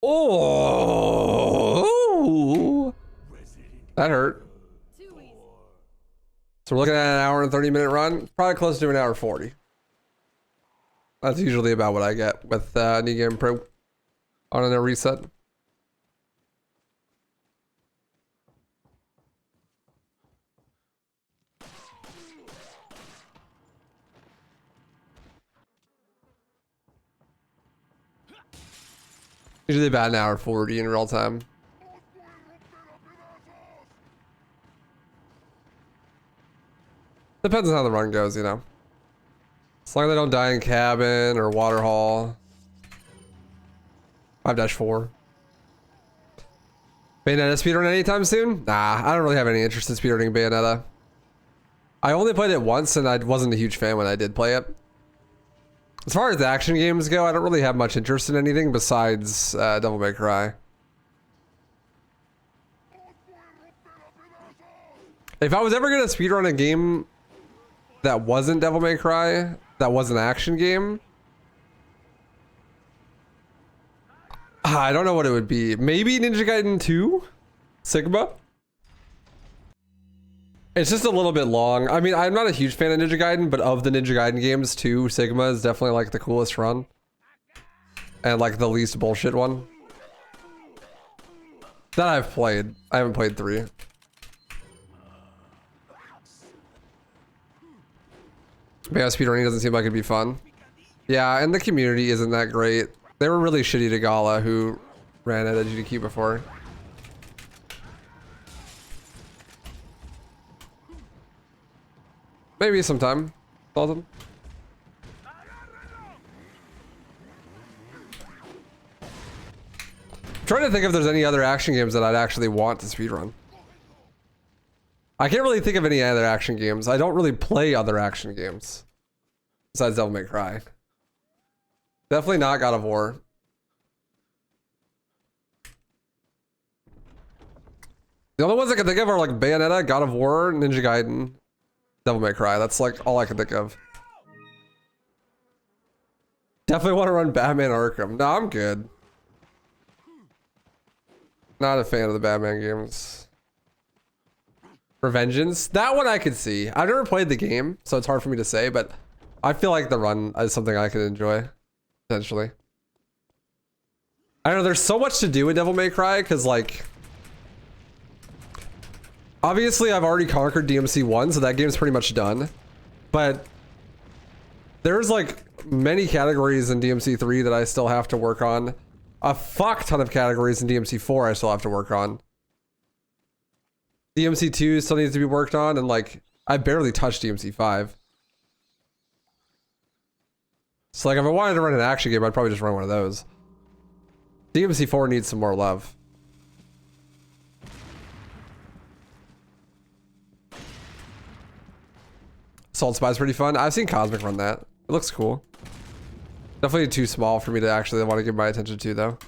Oh, that hurt. So we're looking at an hour and 30-minute run, probably close to an hour 40. That's usually about what I get with New Game Pro on a reset. Usually about an hour 40 in real time. Depends on how the run goes, you know. As long as I don't die in cabin or water hall. 5-4. Bayonetta speedrun anytime soon? Nah, I don't really have any interest in speedrunning Bayonetta. I only played it once and I wasn't a huge fan when I did play it. As far as action games go, I don't really have much interest in anything besides Devil May Cry. If I was ever gonna speedrun a game that wasn't Devil May Cry, that was an action game, I don't know what it would be. Maybe Ninja Gaiden 2? Sigma? It's just a little bit long. I mean, I'm not a huge fan of Ninja Gaiden, but of the Ninja Gaiden games, 2 Sigma is definitely like the coolest run. And like the least bullshit one. That I've played. I haven't played 3. But yeah, speedrunning doesn't seem like it'd be fun. Yeah, and the community isn't that great. They were really shitty to Gala, who ran at GDQ before. Maybe sometime. Dalton. I'm trying to think if there's any other action games that I'd actually want to speedrun. I can't really think of any other action games. I don't really play other action games. Besides Devil May Cry. Definitely not God of War. The only ones I can think of are like Bayonetta, God of War, Ninja Gaiden, Devil May Cry. That's like all I can think of. Definitely want to run Batman Arkham. No, I'm good. Not a fan of the Batman games. Revengeance? That one I could see. I've never played the game, so it's hard for me to say, but I feel like the run is something I could enjoy. Potentially. I don't know, there's so much to do in Devil May Cry, because like... Obviously, I've already conquered DMC 1, so that game's pretty much done. But... there's like many categories in DMC 3 that I still have to work on. A fuck ton of categories in DMC 4 I still have to work on. DMC 2 still needs to be worked on, and like, I barely touched DMC 5. So like, if I wanted to run an action game, I'd probably just run one of those. DMC 4 needs some more love. Salt Spy's pretty fun. I've seen Cosmic run that. It looks cool. Definitely too small for me to actually want to give my attention to, though.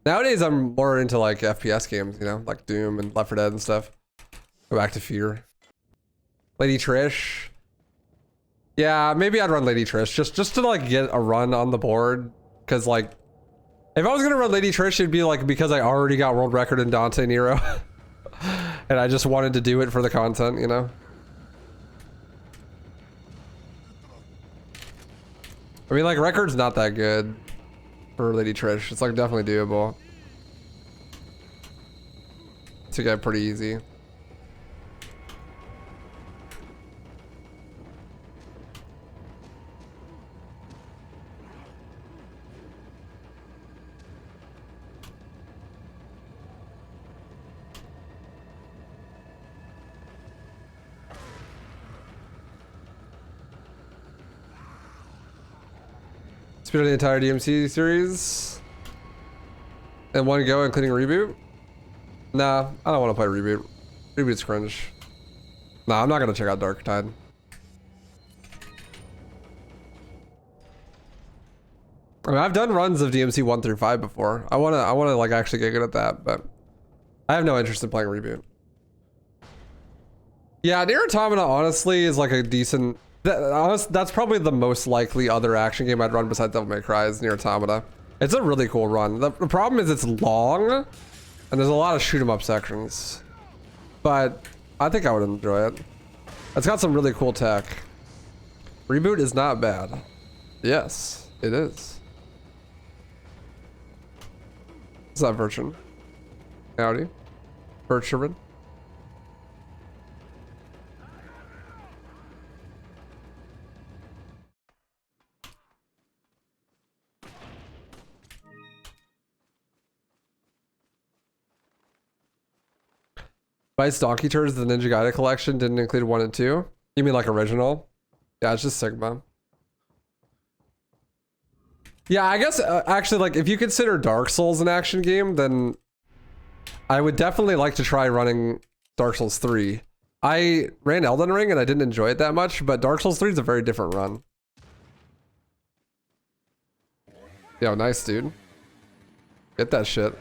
Nowadays, I'm more into like FPS games, you know, like Doom and Left 4 Dead and stuff. Go back to Fear. Lady Trish. Yeah, maybe I'd run Lady Trish just to like get a run on the board. Cause like, if I was gonna run Lady Trish, it'd be like because I already got world record in Dante Nero. And I just wanted to do it for the content, you know? I mean, like, record's not that good for Lady Trish. It's like definitely doable. To get pretty easy. Speed on the entire DMC series in one go, including reboot. Nah, I don't want to play reboot. Reboot's cringe. Nah, I'm not gonna check out Dark Tide. I mean, I've done runs of DMC 1 through 5 before. I wanna like actually get good at that, but I have no interest in playing reboot. Yeah, Nier Automata honestly is like a decent. That's probably the most likely other action game I'd run besides Devil May Cry is Nier Automata. It's a really cool run. The problem is it's long, and there's a lot of shoot 'em up sections. But I think I would enjoy it. It's got some really cool tech. Reboot is not bad. Yes, it is. What's that version? Howdy. Bertram. Vice Donkey Turds, the Ninja Gaiden collection, didn't include 1 and 2. You mean like original? Yeah, it's just Sigma. Yeah, I guess actually, like, if you consider Dark Souls an action game, then I would definitely like to try running Dark Souls 3. I ran Elden Ring and I didn't enjoy it that much, but Dark Souls 3 is a very different run. Yo, nice, dude. Get that shit.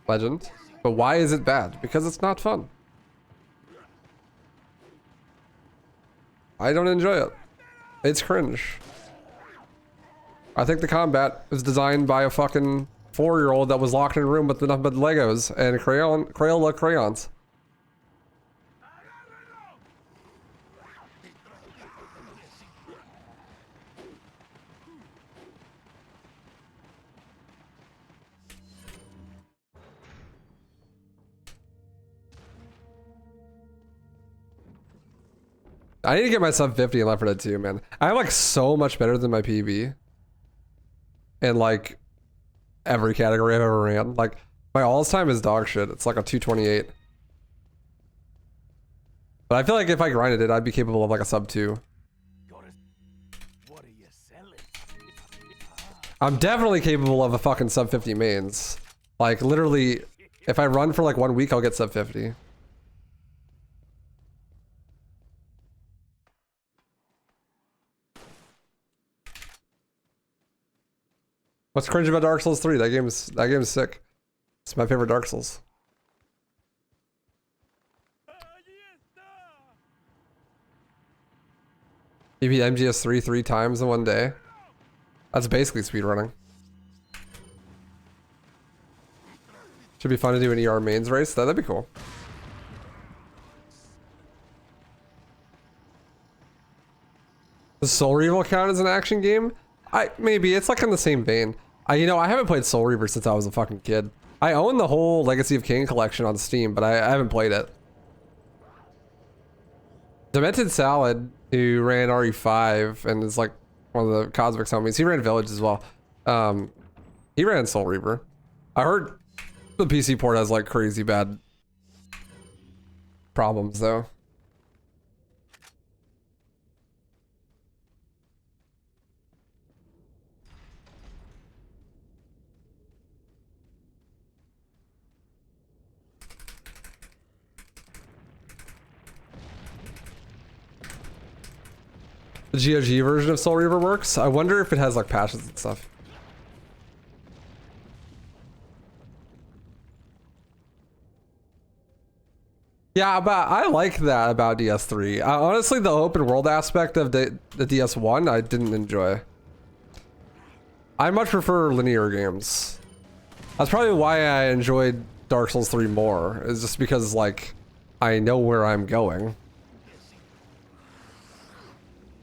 Legend. But why is it bad? Because it's not fun. I don't enjoy it. It's cringe. I think the combat was designed by a fucking 4-year-old that was locked in a room with nothing but Legos and Crayola crayons. I need to get my sub 50 in Left 4 Dead 2, man. I'm like so much better than my PB. In like every category I've ever ran. Like my all time is dog shit. It's like a 228. But I feel like if I grinded it, I'd be capable of like a sub 2. What are you selling? I'm definitely capable of a fucking sub 50 mains. Like literally, if I run for like 1 week, I'll get sub 50. What's cringe about Dark Souls 3? That game is sick. It's my favorite Dark Souls. You beat MGS3 3 times in 1 day? That's basically speedrunning. Should be fun to do an ER mains race. That'd be cool. Does Soul Reaver count as an action game? Maybe it's like in the same vein. You know, I haven't played Soul Reaver since I was a fucking kid. I own the whole Legacy of Kain collection on Steam, but I haven't played it. Demented Salad, who ran RE5 and is like one of the Cosmic's homies, he ran Village as well. He ran Soul Reaver. I heard the PC port has like crazy bad problems though. The GOG version of Soul Reaver works. I wonder if it has like patches and stuff. Yeah, but I like that about DS3. Honestly, the open world aspect of the DS1, I didn't enjoy. I much prefer linear games. That's probably why I enjoyed Dark Souls 3 more. Is just because like I know where I'm going.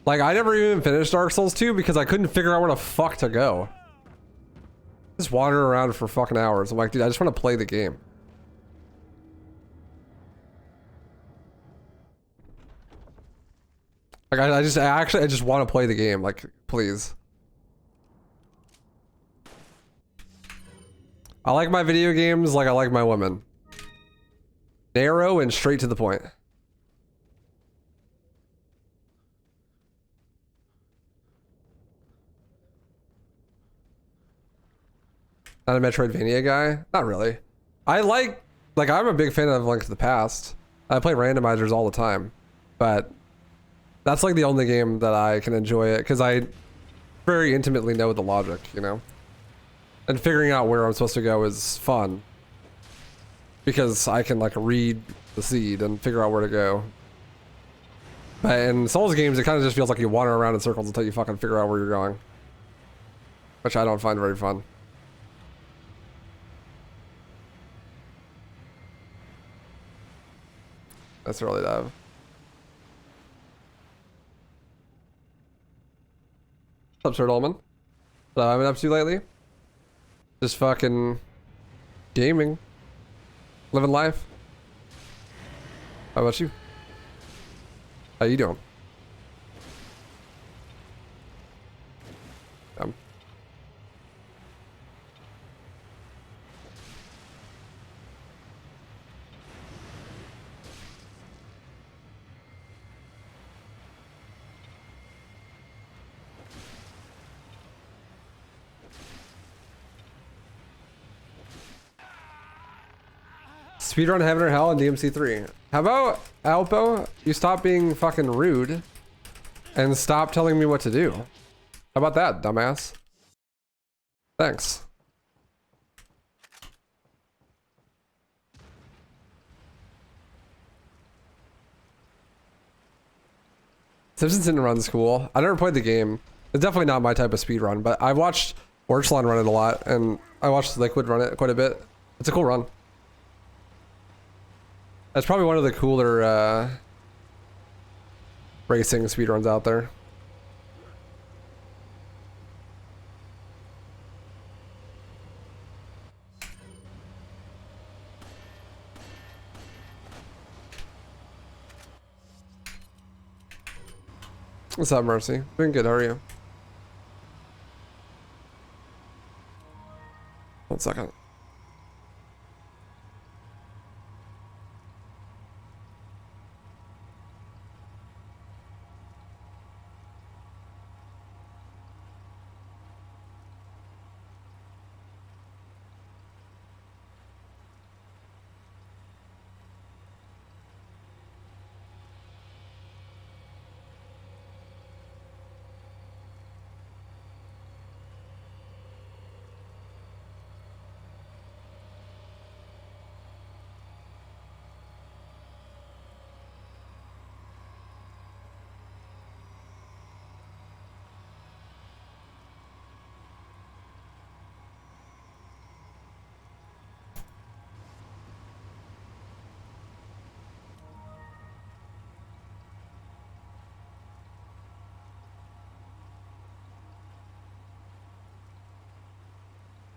Like, I never even finished Dark Souls 2 because I couldn't figure out where the fuck to go. Just wandering around for fucking hours. I'm like, dude, I just want to play the game. Like, I just want to play the game. Like, please. I like my video games like I like my women. Narrow and straight to the point. Not a Metroidvania guy? Not really. I'm a big fan of Link to the Past. I play randomizers all the time, but that's like the only game that I can enjoy it because I very intimately know the logic, you know? And figuring out where I'm supposed to go is fun because I can like read the seed and figure out where to go. But in Souls games, it kind of just feels like you wander around in circles until you fucking figure out where you're going. which I don't find very fun. That's really dive. What's up, Sir Dolman? What have I been up to lately? Just fucking gaming. Living life. How about you? How you doing? Speedrun Heaven or Hell in DMC 3. How about, Alpo, you stop being fucking rude and stop telling me what to do? How about that, dumbass? Thanks. Simpsons Run's cool. I never played the game. It's definitely not my type of speedrun, but I watched Orchlon run it a lot, and I watched Liquid run it quite a bit. It's a cool run. That's probably one of the cooler racing speedruns out there. What's up, Mercy? Doing good, how are you? 1 second.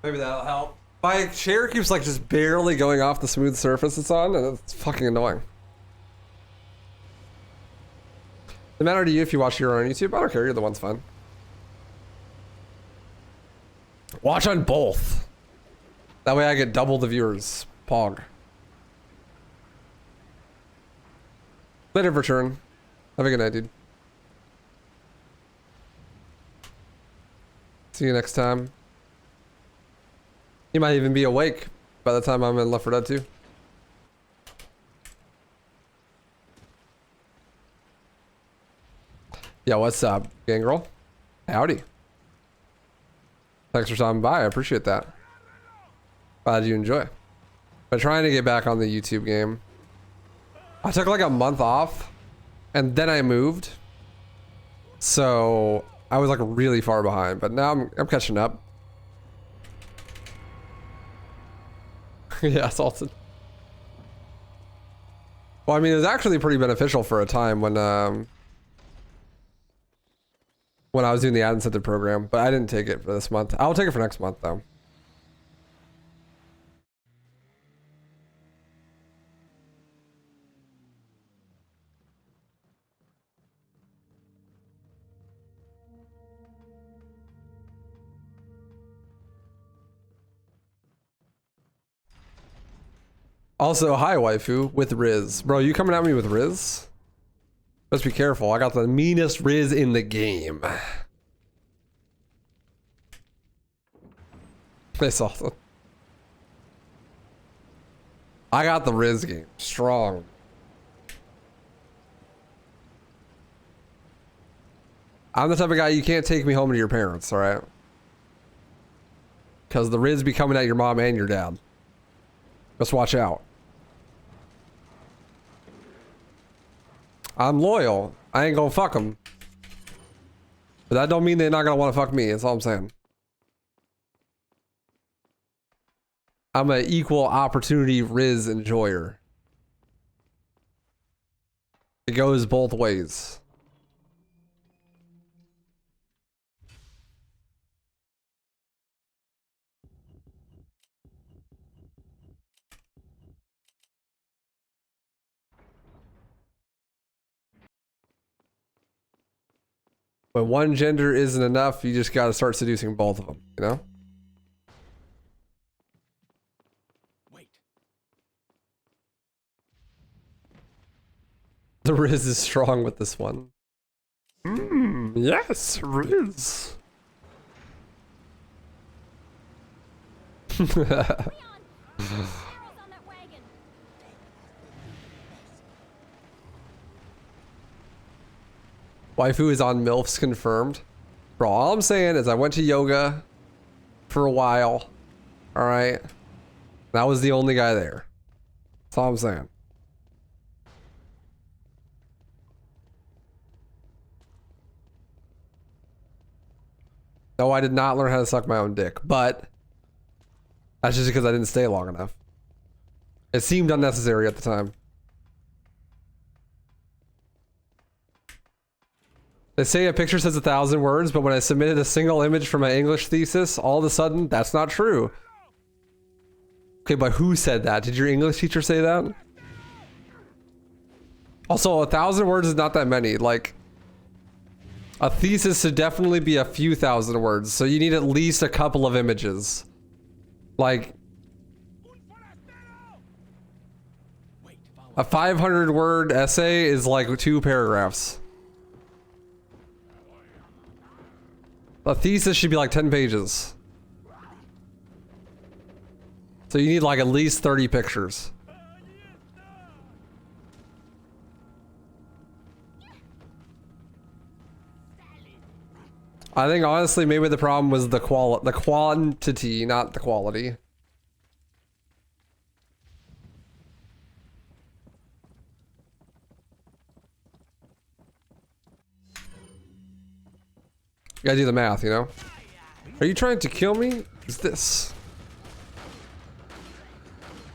Maybe that'll help. My chair keeps like just barely going off the smooth surface it's on, and it's fucking annoying. Does it matter to you if you watch your own YouTube? I don't care, you're the one's fine. Watch on both. That way I get double the viewers. Pog. Later, return. Have a good night, dude. See you next time. You might even be awake by the time I'm in Left 4 Dead 2. Yeah, what's up, Gangrel? Howdy. Thanks for stopping by. I appreciate that. Glad you enjoy. But trying to get back on the YouTube game. I took like a month off, and then I moved. So I was like really far behind, but now I'm catching up. Yeah, assaulted. Well, I mean, it was actually pretty beneficial for a time when I was doing the ad incentive program, but I didn't take it for this month. I'll take it for next month though. Also, hi waifu with Riz. Bro, you coming at me with Riz? Let's be careful. I got the meanest Riz in the game. They saw them. I got the Riz game. Strong. I'm the type of guy you can't take me home to your parents, alright? Because the Riz be coming at your mom and your dad. Let's watch out. I'm loyal. I ain't gonna fuck them. But that don't mean they're not gonna want to fuck me. That's all I'm saying. I'm an equal opportunity Riz enjoyer. It goes both ways. When one gender isn't enough, you just gotta start seducing both of them, you know? Wait. The Riz is strong with this one. Yes, Riz. Waifu is on MILFs confirmed. Bro, all I'm saying is I went to yoga for a while. Alright. That was the only guy there. That's all I'm saying. No, I did not learn how to suck my own dick, but that's just because I didn't stay long enough. It seemed unnecessary at the time. They say a picture says 1,000 words, but when I submitted a single image for my English thesis, all of a sudden, that's not true. Okay, but who said that? Did your English teacher say that? Also, 1,000 words is not that many. Like, a thesis should definitely be a few thousand words, so you need at least a couple of images. Like, a 500-word essay is like 2 paragraphs. A thesis should be like 10 pages. So you need like at least 30 pictures. I think honestly maybe the problem was the quantity, not the quality. You gotta do the math, you know? Are you trying to kill me? Is this?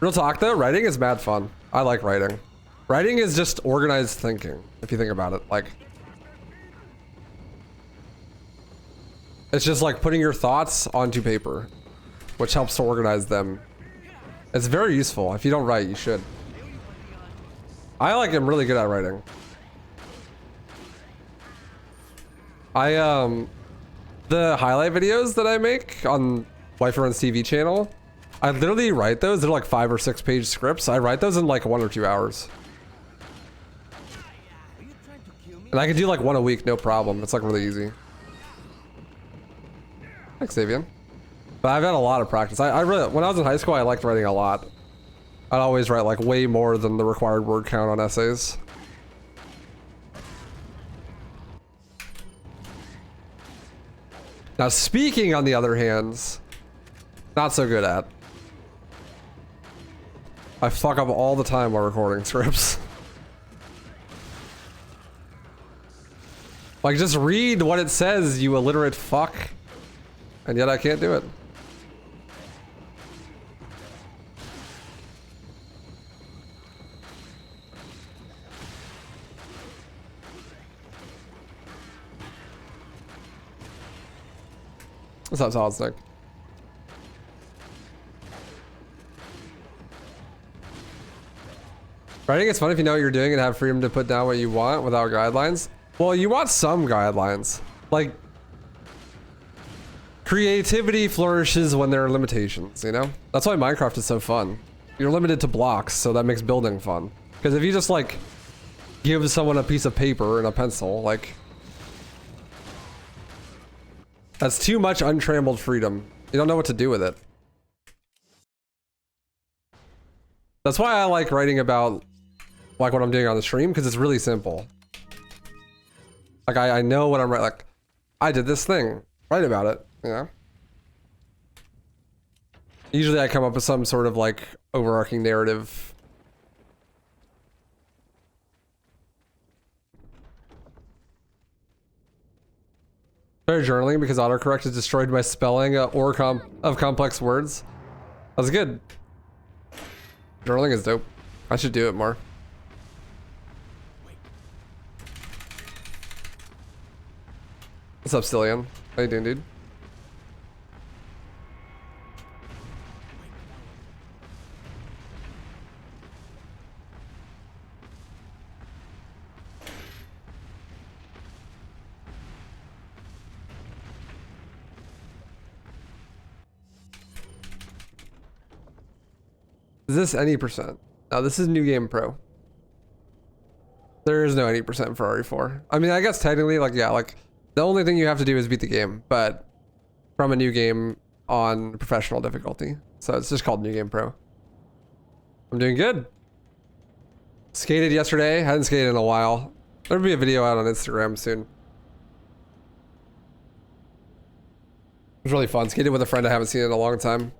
Real talk though, writing is mad fun. I like writing. Writing is just organized thinking, if you think about it. Like, it's just like putting your thoughts onto paper, which helps to organize them. It's very useful. If you don't write, you should. I am really good at writing. The highlight videos that I make on WaifuRuns TV channel, I literally write those. They're like 5 or 6 page scripts. I write those in like 1 or 2 hours. And I can do like 1 a week, no problem. It's like really easy. Thanks, Savian. But I've had a lot of practice. I really, when I was in high school, I liked writing a lot. I'd always write like way more than the required word count on essays. Now speaking, on the other hand, not so good at. I fuck up all the time while recording scripts. Like, just read what it says, you illiterate fuck. And yet I can't do it. What's up, Solid Snake? Writing is fun if you know what you're doing and have freedom to put down what you want without guidelines. Well, you want some guidelines. Like, creativity flourishes when there are limitations, you know? That's why Minecraft is so fun. You're limited to blocks, so that makes building fun. Because if you just, like, give someone a piece of paper and a pencil, like, that's too much untrammeled freedom. You don't know what to do with it. That's why I like writing about, like, what I'm doing on the stream, because it's really simple. Like, I know what I'm writing. Like, I did this thing. Write about it, you know? Usually I come up with some sort of, like, overarching narrative. Better journaling because autocorrect has destroyed my spelling of complex words. That's good. Journaling is dope. I should do it more. What's up, Stillion? How you doing, dude? Is this any percent? No, this is New Game Pro. There is no 80% for RE4. I mean, I guess technically, like, yeah, like, the only thing you have to do is beat the game, but from a new game on professional difficulty. So it's just called New Game Pro. I'm doing good. Skated yesterday. Hadn't skated in a while. There'll be a video out on Instagram soon. It was really fun. Skated with a friend I haven't seen in a long time.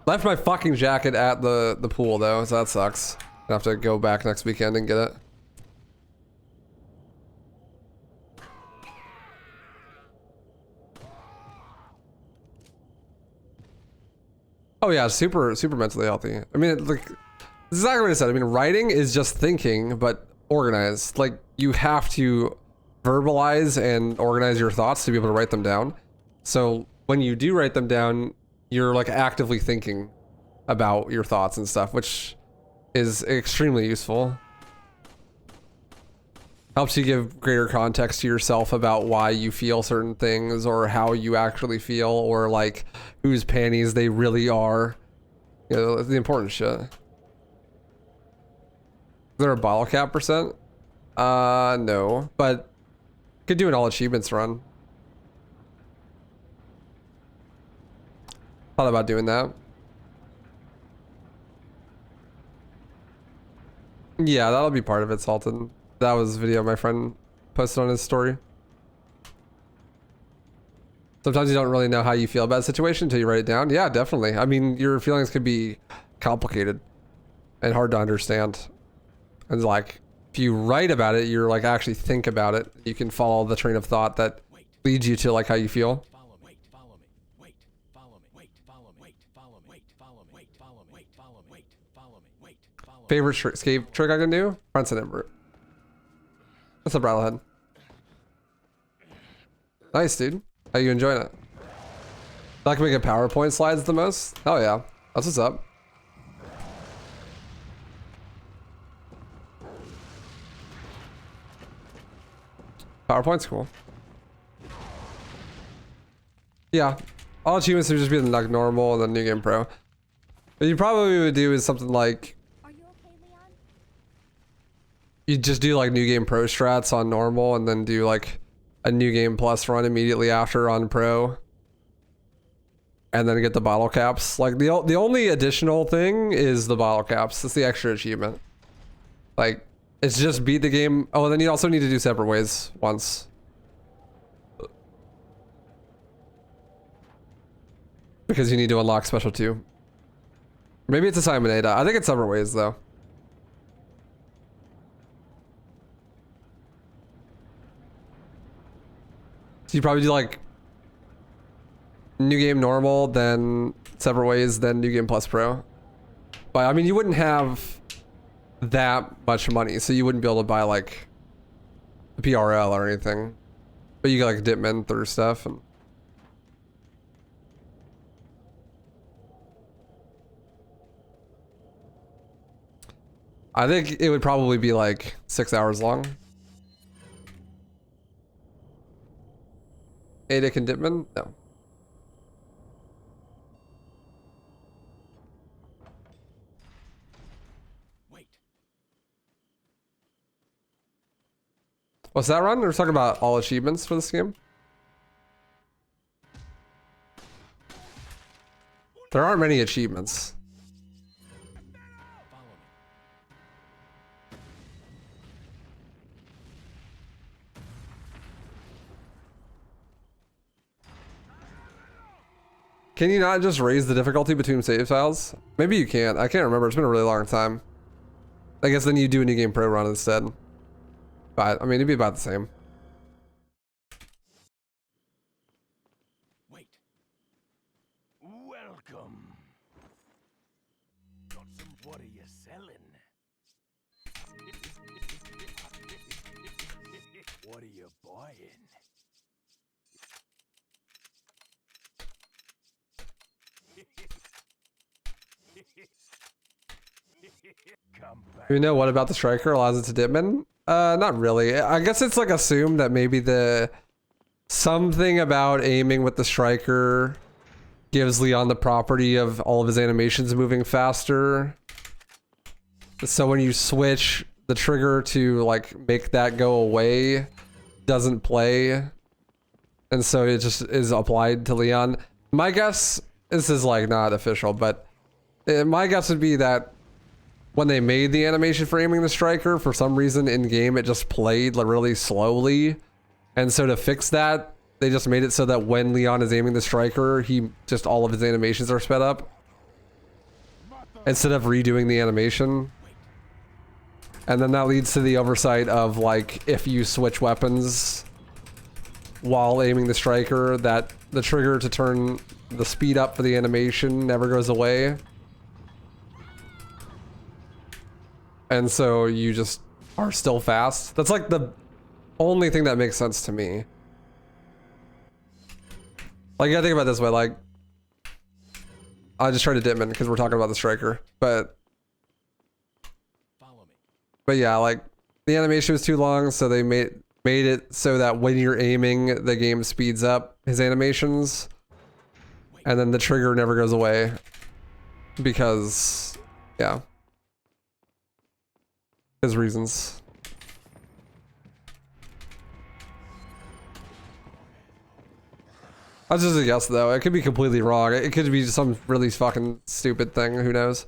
Left my fucking jacket at the pool though, so that sucks. I have to go back next weekend and get it. Oh yeah, super mentally healthy. I mean, like, this is exactly what I said. I mean, writing is just thinking, but organized. Like, you have to verbalize and organize your thoughts to be able to write them down. So when you do write them down, you're like actively thinking about your thoughts and stuff, which is extremely useful. Helps you give greater context to yourself about why you feel certain things or how you actually feel or like whose panties they really are. You know, the important shit. Is there a bottle cap percent? No, but could do an all achievements run. Thought about doing that. Yeah, that'll be part of it, Salton. That was a video my friend posted on his story. Sometimes you don't really know how you feel about a situation until you write it down. Yeah, definitely. I mean, your feelings could be complicated and hard to understand. And like, if you write about it, you're like actually think about it. You can follow the train of thought that leads you to like how you feel. Favorite escape trick I can do? Frontside invert. What's up, Rattlehead? Nice, dude. How you enjoying it? I like making PowerPoint slides the most? Hell yeah. That's what's up. PowerPoint's cool. Yeah. All achievements would just be like normal and then New Game Pro. What you probably would do is something like you just do like New Game Pro strats on normal and then do like a New Game Plus run immediately after on Pro. And then get the bottle caps. Like the only additional thing is the bottle caps. It's the extra achievement. Like it's just beat the game. Oh, and then you also need to do separate ways once. Because you need to unlock special 2. Maybe it's assignment Ada. I think it's separate ways though. So you probably do like New Game Normal, then separate ways, then New Game Plus Pro. But I mean, you wouldn't have that much money, so you wouldn't be able to buy like the PRL or anything. But you can like dip in through stuff. And I think it would probably be like 6 hours long. Ada and Dipman? No. Wait. What's that run? We're talking about all achievements for this game. There aren't many achievements. Can you not just raise the difficulty between save files? Maybe you can't. I can't remember. It's been a really long time. I guess then you do a New Game Pro run instead. But I mean, it'd be about the same. Wait. Welcome. Got some. What are you selling? What are you buying? Come back. Do you know what about the striker allows it to dipman? Not really. I guess it's like assumed that maybe something about aiming with the striker gives Leon the property of all of his animations moving faster. So when you switch the trigger to like make that go away, doesn't play. And so it just is applied to Leon. My guess, this is like not official, but my guess would be that when they made the animation for aiming the striker, for some reason in game it just played really slowly. And so to fix that, they just made it so that when Leon is aiming the striker, all of his animations are sped up. Instead of redoing the animation. And then that leads to the oversight of like, if you switch weapons while aiming the striker, that the trigger to turn the speed up for the animation never goes away. And so you just are still fast. That's like the only thing that makes sense to me. Like, you gotta think about it this way, like, I just tried to dipman because we're talking about the striker, but yeah, like, the animation was too long, so they made it so that when you're aiming, the game speeds up his animations, and then the trigger never goes away, because, yeah, his reasons. That's just a guess, though. It could be completely wrong. It could be some really fucking stupid thing. Who knows?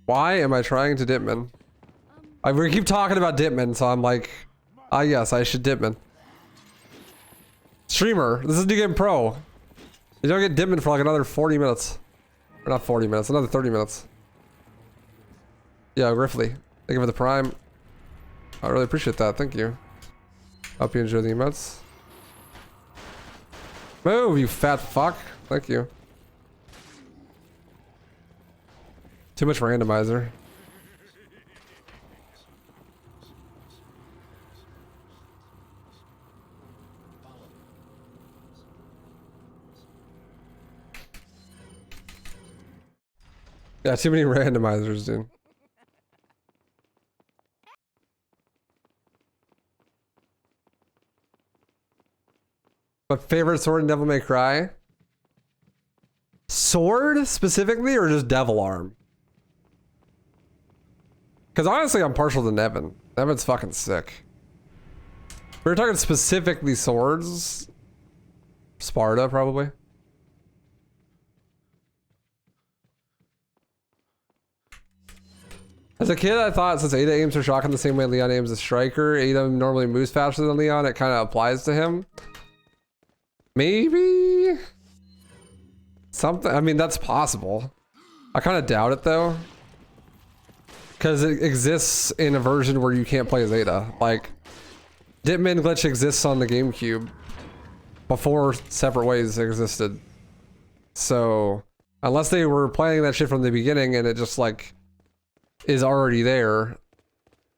Why am I trying to dipman? We keep talking about dipman, so I'm like, yes, I should dipman. Streamer, this is New Game Pro. You don't get dipman for like another 40 minutes. Or not 40 minutes, another 30 minutes. Yeah, Griffley. Thank you for the prime. I really appreciate that, thank you. Hope you enjoy the emotes. Move, you fat fuck. Thank you. Too much randomizer. Yeah, too many randomizers, dude. My favorite sword in Devil May Cry? Sword specifically, or just Devil Arm? Because honestly, I'm partial to Nevin. Nevin's fucking sick. We were talking specifically swords. Sparta, probably. As a kid, I thought since Ada aims her shotgun the same way Leon aims a striker, Ada normally moves faster than Leon, it kind of applies to him. Maybe? Something, I mean, that's possible. I kind of doubt it though. Because it exists in a version where you can't play as Ada. Like, Dipman glitch exists on the GameCube before Separate Ways existed. So, unless they were planning that shit from the beginning and it just like is already there,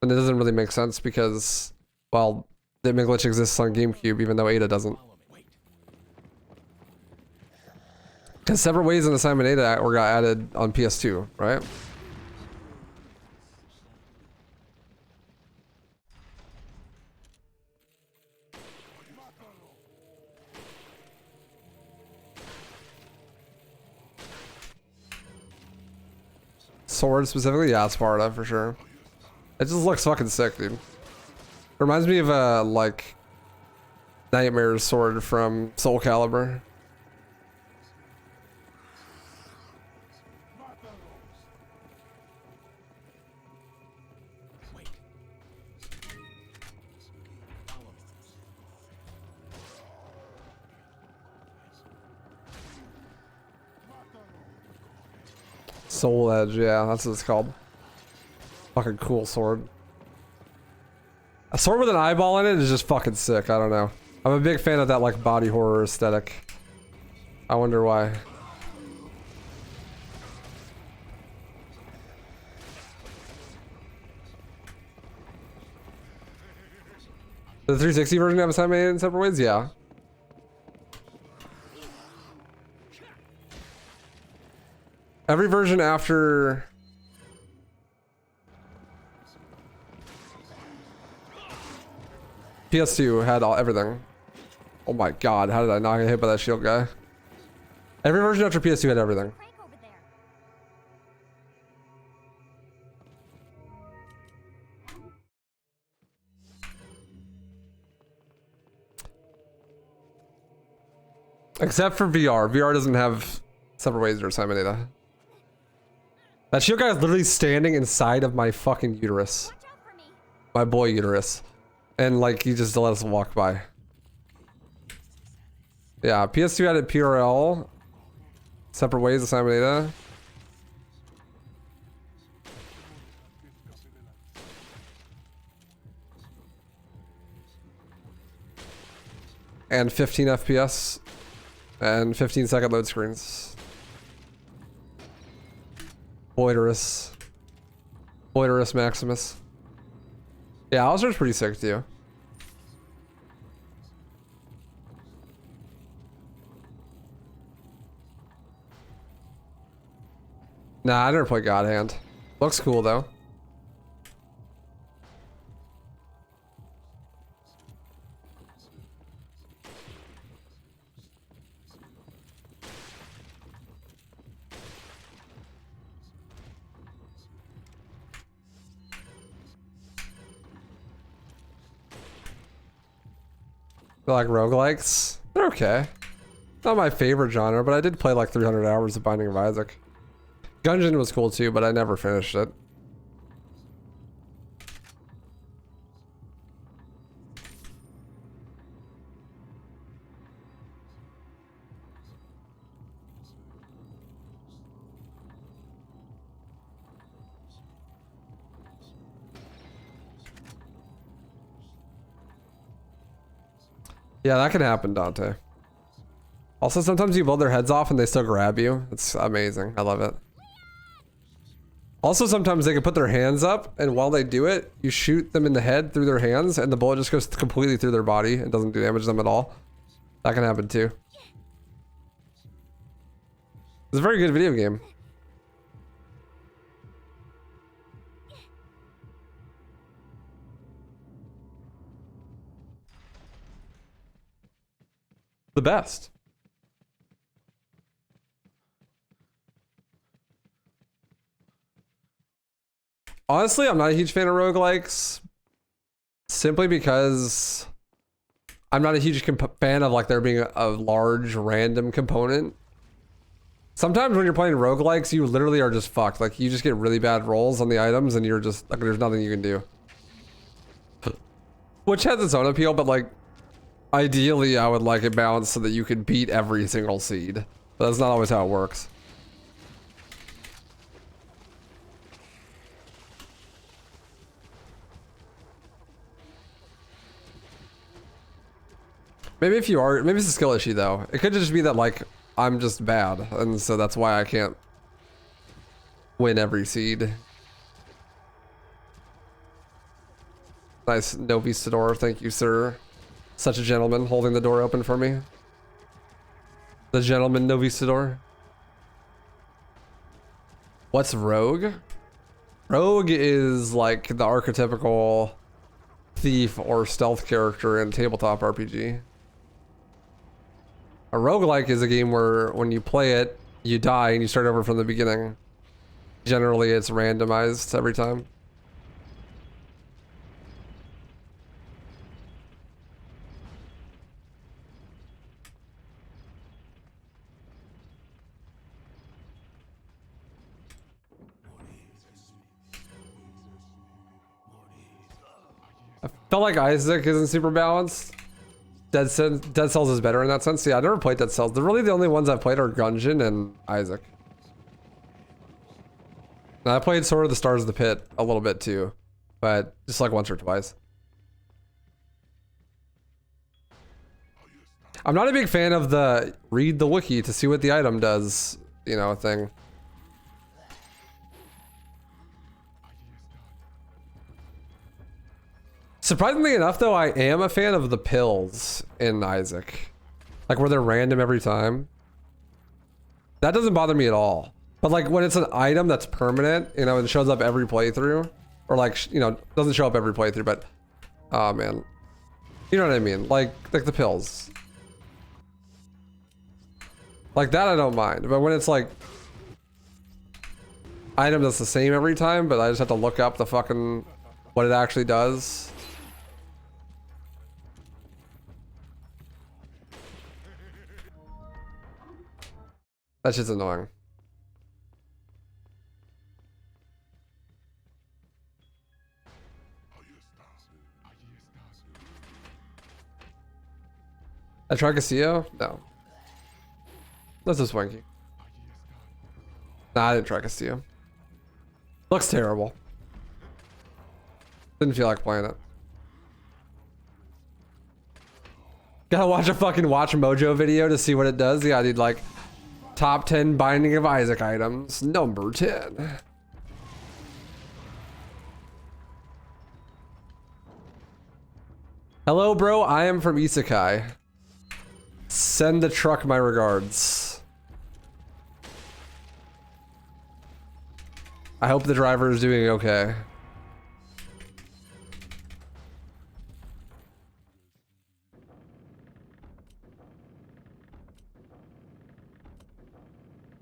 then it doesn't really make sense because, well, Dipman glitch exists on GameCube even though Ada doesn't. Because Separate Ways and Assignment Ada got added on PS2, right? Sword specifically? Yeah, Sparta for sure. It just looks fucking sick, dude. Reminds me of like Nightmare's sword from Soul Calibur. Soul Edge, yeah, that's what it's called. Fucking cool sword. A sword with an eyeball in it is just fucking sick. I don't know. I'm a big fan of that like body horror aesthetic. I wonder why. The 360 version have assignment in separate ways? Yeah. Every version after... PS2 had everything. Oh my god, how did I not get hit by that shield guy? Every version after PS2 had everything. Except for VR. VR doesn't have separate ways or assignment data. That shield guy is literally standing inside of my fucking uterus. My boy uterus. And like, he just let us walk by. Yeah, PS2 had a PRL. Separate ways, assignment data. And 15 FPS. And 15-second load screens. Boiderus. Boiderus Maximus. Yeah, Alistair's pretty sick too. Nah, I never played God Hand. Looks cool though. I like roguelikes. They're okay. Not my favorite genre, but I did play like 300 hours of Binding of Isaac. Gungeon was cool too, but I never finished it. Yeah, that can happen, Dante. Also, sometimes you blow their heads off and they still grab you. It's amazing. I love it. Also, sometimes they can put their hands up, and while they do it, you shoot them in the head through their hands, and the bullet just goes completely through their body and doesn't do damage to them at all. That can happen too. It's a very good video game. The best. Honestly, I'm not a huge fan of roguelikes. Simply because I'm not a huge fan of like there being a large random component. Sometimes when you're playing roguelikes, you literally are just fucked. Like you just get really bad rolls on the items and you're just like, there's nothing you can do. Which has its own appeal, but like ideally I would like it balanced so that you could beat every single seed. But that's not always how it works. Maybe if you are, maybe it's a skill issue though. It could just be that like, I'm just bad. And so that's why I can't win every seed. Nice Novistador, thank you sir. Such a gentleman holding the door open for me. The gentleman Novistador. What's Rogue? Rogue is like the archetypical thief or stealth character in tabletop RPG. A roguelike is a game where when you play it, you die and you start over from the beginning. Generally, it's randomized every time. I felt like Isaac isn't super balanced. Dead Cells is better in that sense. Yeah, I never played Dead Cells. Really the only ones I've played are Gungeon and Isaac. And I played Sword of the Stars of the Pit a little bit too, but just like once or twice. I'm not a big fan of the read the wiki to see what the item does, you know, thing. Surprisingly enough though, I am a fan of the pills in Isaac. Like where they're random every time. That doesn't bother me at all. But like when it's an item that's permanent, you know, and shows up every playthrough, or like, you know, doesn't show up every playthrough, but, oh man, you know what I mean? Like the pills. Like that I don't mind, but when it's like item that's the same every time, but I just have to look up the fucking, what it actually does. That's just annoying. I tried Castillo? No. That's just wanky. Nah, I didn't try Castillo. Looks terrible. Didn't feel like playing it. Gotta watch a fucking Watch Mojo video to see what it does. Yeah, dude, like top 10 Binding of Isaac items, number 10. Hello, bro. I am from Isekai. Send the truck my regards. I hope the driver is doing okay.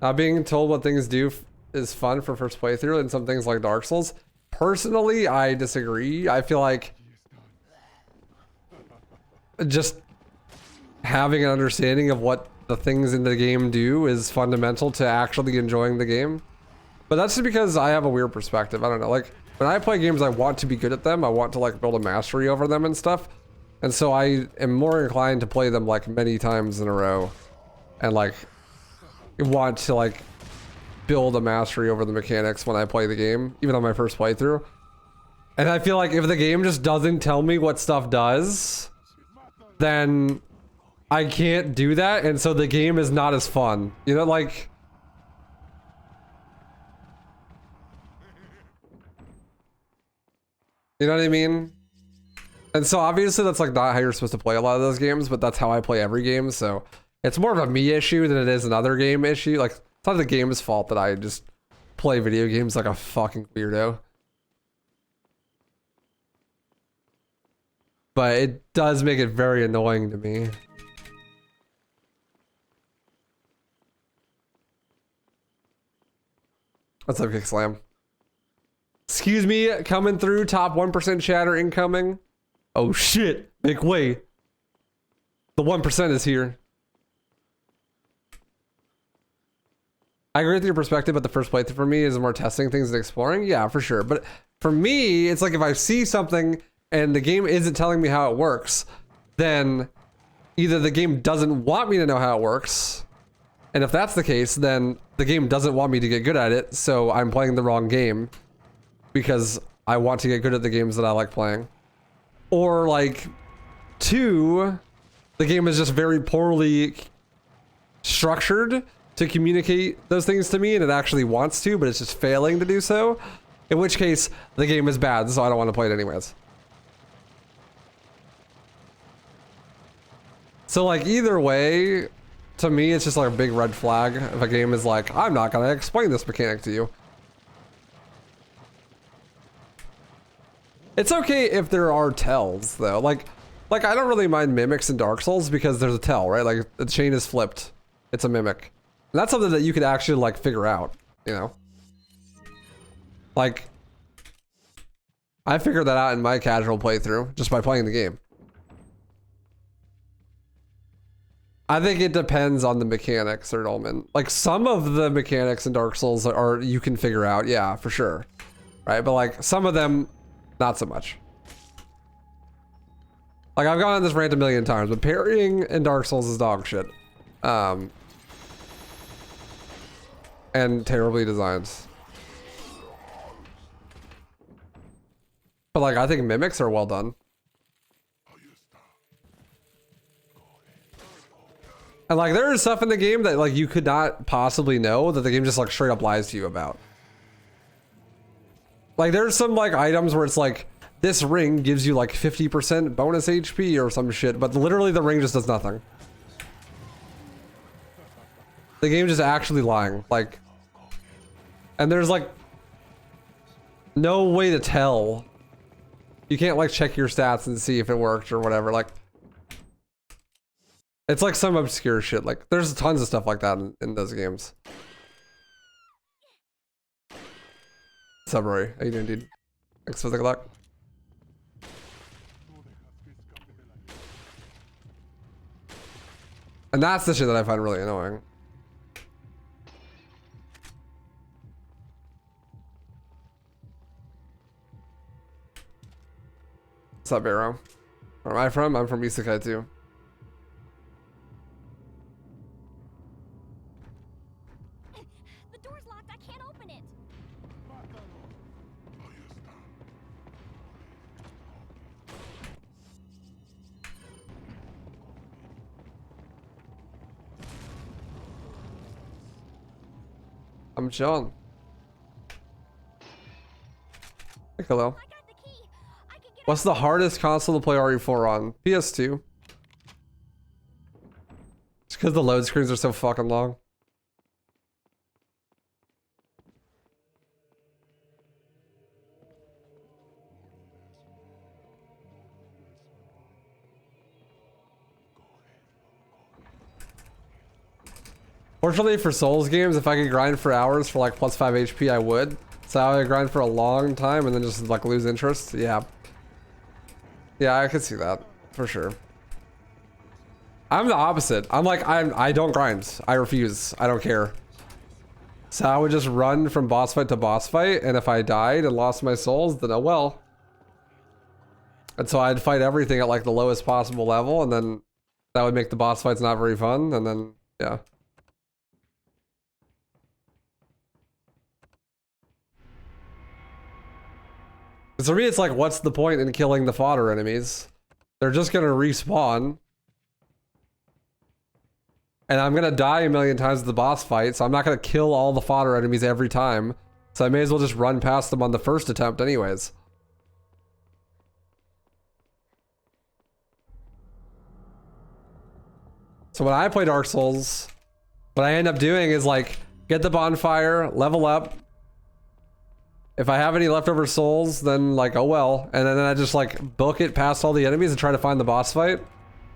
Not being told what things do is fun for first playthrough, and some things like Dark Souls. Personally, I disagree. I feel like just having an understanding of what the things in the game do is fundamental to actually enjoying the game. But that's just because I have a weird perspective. I don't know. Like when I play games, I want to be good at them. I want to like build a mastery over them and stuff. And so I am more inclined to play them like many times in a row and like want to like build a mastery over the mechanics when I play the game, even on my first playthrough. And I feel like if the game just doesn't tell me what stuff does, then I can't do that, and so the game is not as fun. You know, like... You know what I mean? And so obviously that's like not how you're supposed to play a lot of those games, but that's how I play every game, so... It's more of a me issue than it is another game issue. Like, it's not the game's fault that I just play video games like a fucking weirdo. But it does make it very annoying to me. What's up, Kick Slam? Excuse me, coming through, top 1% chatter incoming. Oh shit, make way. The 1% is here. I agree with your perspective, but the first playthrough for me is more testing things and exploring. Yeah, for sure. But for me, it's like if I see something and the game isn't telling me how it works, then either the game doesn't want me to know how it works, and if that's the case, then the game doesn't want me to get good at it, so I'm playing the wrong game because I want to get good at the games that I like playing. Or like, 2, the game is just very poorly structured to communicate those things to me, and it actually wants to, but it's just failing to do so. In which case, the game is bad, so I don't want to play it anyways. So like either way, to me, it's just like a big red flag if a game is like, I'm not gonna explain this mechanic to you. It's okay if there are tells though. Like I don't really mind mimics in Dark Souls because there's a tell, right? Like the chain is flipped. It's a mimic. And that's something that you could actually like figure out, you know? Like, I figured that out in my casual playthrough just by playing the game. I think it depends on the mechanics, Sir Dolman. Like some of the mechanics in Dark Souls are you can figure out, yeah, for sure. Right? But like some of them, not so much. Like I've gone on this rant a million times, but parrying in Dark Souls is dog shit. And terribly designed. But like, I think mimics are well done. And like, there is stuff in the game that like you could not possibly know that the game just like straight up lies to you about. Like, there's some like items where it's like, this ring gives you like 50% bonus HP or some shit, but literally the ring just does nothing. The game just actually lying, like, and there's like no way to tell. You can't like check your stats and see if it worked or whatever. Like, it's like some obscure shit. Like, there's tons of stuff like that in those games. What's up, Rory? How you doing, dude? Thanks for the good luck. And that's the shit that I find really annoying. What's up, Arrow? Where am I from? I'm from Isekai too. The door's locked. I can't open it. I'm chilling. Hey, hello. I got the key. I can get What's the hardest console to play RE4 on? PS2. Just because the load screens are so fucking long. Fortunately for Souls games, if I could grind for hours for like plus 5 HP, I would. So I would grind for a long time and then just like lose interest. Yeah. Yeah, I could see that for sure. I'm the opposite. I'm like, I don't grind. I refuse. I don't care. So I would just run from boss fight to boss fight, and if I died and lost my souls, then oh well. And so I'd fight everything at like the lowest possible level, and then that would make the boss fights not very fun, and then yeah. Because for me, it's like, what's the point in killing the fodder enemies? They're just gonna respawn. And I'm gonna die a million times at the boss fight, so I'm not gonna kill all the fodder enemies every time. So I may as well just run past them on the first attempt anyways. So when I play Dark Souls, what I end up doing is like, get the bonfire, level up. If I have any leftover souls, then like, oh well. And then I just like book it past all the enemies and try to find the boss fight.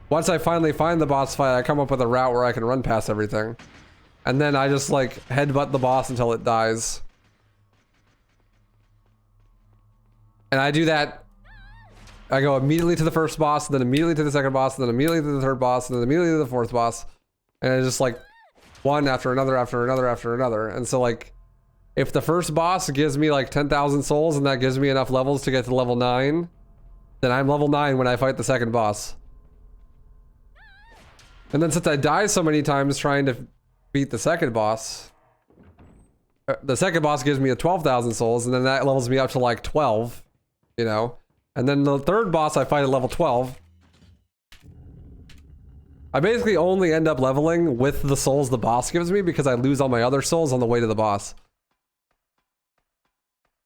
Once I finally find the boss fight, I come up with a route where I can run past everything. And then I just like headbutt the boss until it dies. And I do that. I go immediately to the first boss, and then immediately to the second boss, and then immediately to the third boss, and then immediately to the fourth boss. And it's just like one after another, after another, after another. And so like, if the first boss gives me like 10,000 souls and that gives me enough levels to get to level 9, then I'm level 9 when I fight the second boss. And then since I die so many times trying to beat the second boss gives me a 12,000 souls, and then that levels me up to like 12, you know? And then the third boss I fight at level 12. I basically only end up leveling with the souls the boss gives me because I lose all my other souls on the way to the boss.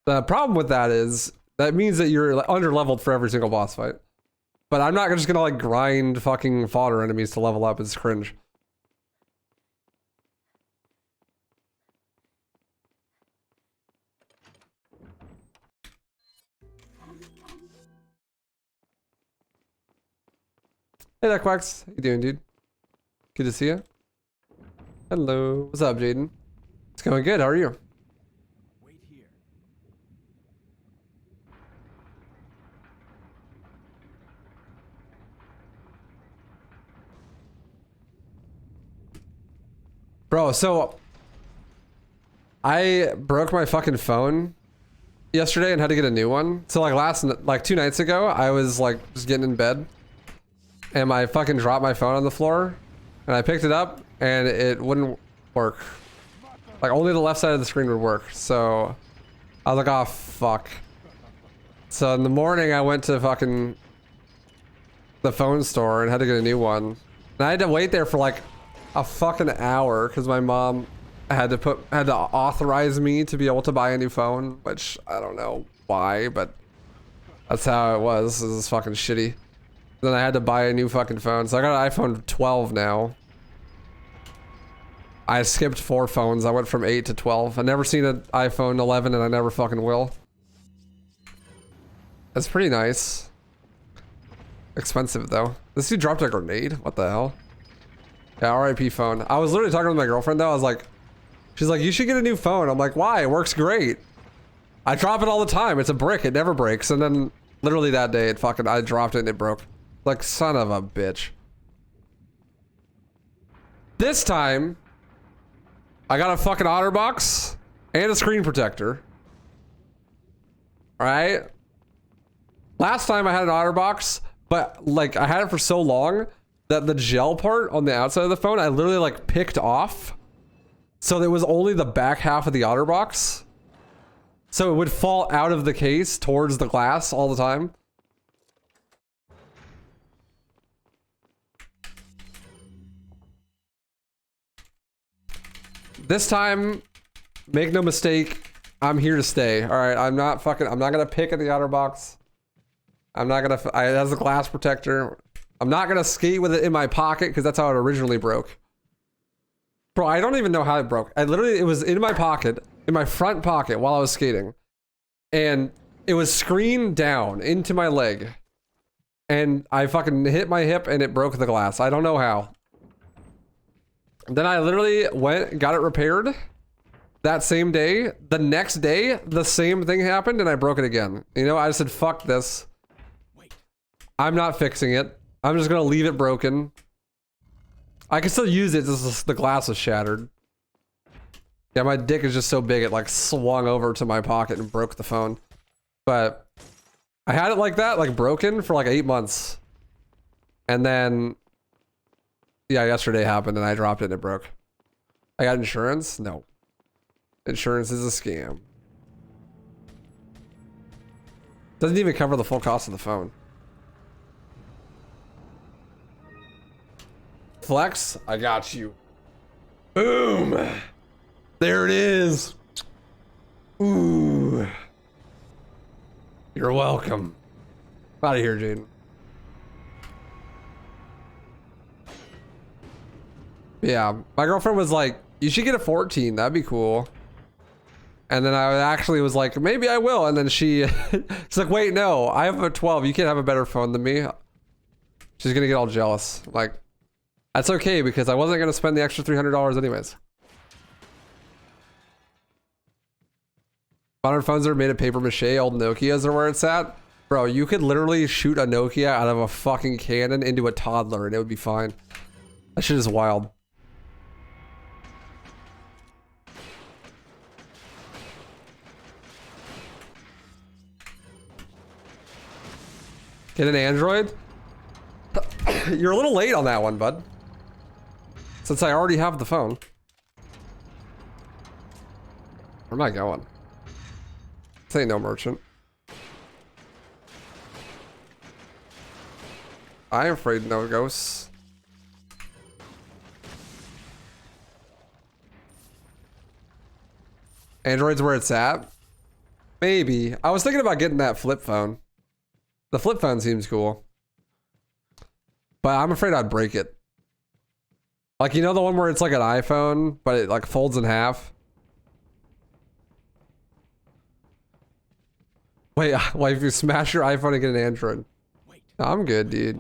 The problem with that is, that means that you're under-leveled for every single boss fight. But I'm not just gonna like grind fucking fodder enemies to level up, it's cringe. Hey there, Quacks. How you doing, dude? Good to see you. Hello. What's up, Jaden? It's going good, how are you? Wait here. Bro, so I broke my fucking phone yesterday and had to get a new one. So like 2 nights ago, I was like just getting in bed and I fucking dropped my phone on the floor and I picked it up and it wouldn't work. Like only the left side of the screen would work. So I was like, oh fuck. So in the morning I went to fucking the phone store and had to get a new one. And I had to wait there for like a fucking hour because my mom had to authorize me to be able to buy a new phone, which I don't know why, but that's how it was. This is fucking shitty. Then I had to buy a new fucking phone. So I got an iPhone 12 now. I skipped 4 phones. I went from 8 to 12. I've never seen an iPhone 11 and I never fucking will. That's pretty nice. Expensive though. This dude dropped a grenade? What the hell? Yeah, RIP phone. I was literally talking with my girlfriend though. I was like, she's like, you should get a new phone. I'm like, why? It works great. I drop it all the time. It's a brick. It never breaks. And then literally that day, I dropped it and it broke. Like, son of a bitch. This time, I got a fucking OtterBox and a screen protector. All right. Last time I had an OtterBox, but like I had it for so long that the gel part on the outside of the phone, I literally like picked off. So there was only the back half of the OtterBox. So it would fall out of the case towards the glass all the time. This time, make no mistake, I'm here to stay. All right, I'm not gonna pick at the OtterBox. I'm not gonna, it has a glass protector. I'm not gonna skate with it in my pocket because that's how it originally broke. Bro, I don't even know how it broke. It was in my pocket, in my front pocket while I was skating. And it was screened down into my leg. And I fucking hit my hip and it broke the glass. I don't know how. Then I literally got it repaired that same day. The next day, the same thing happened and I broke it again. You know, I just said, fuck this. I'm not fixing it. I'm just gonna leave it broken. I can still use it, just the glass is shattered. Yeah, my dick is just so big it like swung over to my pocket and broke the phone. But I had it like that, like broken for like 8 months. And then, yeah, yesterday happened and I dropped it and it broke. I got insurance? No. Insurance is a scam. Doesn't even cover the full cost of the phone. Flex, I got you. Boom. There it is. Ooh. You're welcome. Out of here, Jaden. Yeah, my girlfriend was like, you should get a 14. That'd be cool. And then I actually was like, maybe I will. And then she's like, wait, no, I have a 12. You can't have a better phone than me. She's gonna get all jealous. Like, that's okay because I wasn't gonna spend the extra $300 anyways. Modern phones are made of paper mache. Old Nokias are where it's at. Bro, you could literally shoot a Nokia out of a fucking cannon into a toddler and it would be fine. That shit is wild. Get an Android? You're a little late on that one, bud. Since I already have the phone. Where am I going? This ain't no merchant. I am afraid no ghosts. Android's where it's at? Maybe. I was thinking about getting that flip phone. The flip phone seems cool. But I'm afraid I'd break it. Like, you know the one where it's like an iPhone, but it like folds in half? Wait, if you smash your iPhone and get an Android. No, I'm good, dude.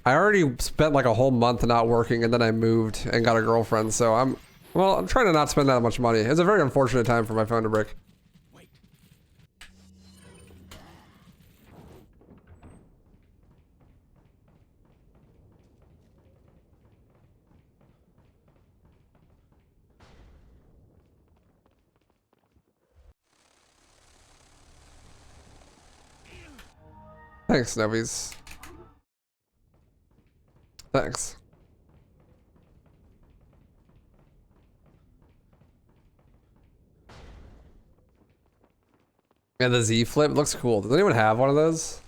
I already spent like a whole month not working and then I moved and got a girlfriend, so I'm trying to not spend that much money. It's a very unfortunate time for my phone to break. Thanks, Novies. Thanks. And the Z flip looks cool. Does anyone have one of those?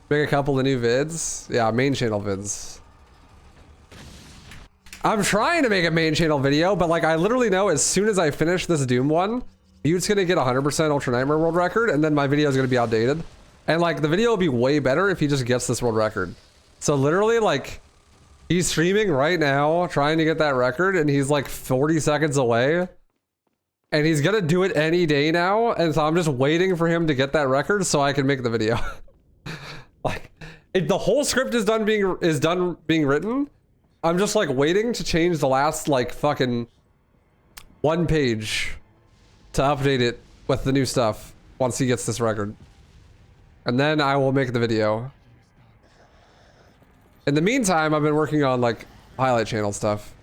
Make a couple of new vids. Yeah, main channel vids. I'm trying to make a main channel video, but like I literally know as soon as I finish this Doom one, Bute's gonna get 100% Ultra Nightmare world record, and then my video is gonna be outdated. And like the video will be way better if he just gets this world record. So literally like he's streaming right now trying to get that record, and he's like 40 seconds away. And he's gonna do it any day now, and so I'm just waiting for him to get that record so I can make the video. Like, if the whole script is done being written, I'm just like waiting to change the last like fucking 1 page to update it with the new stuff once he gets this record. And then I will make the video. In the meantime, I've been working on like highlight channel stuff.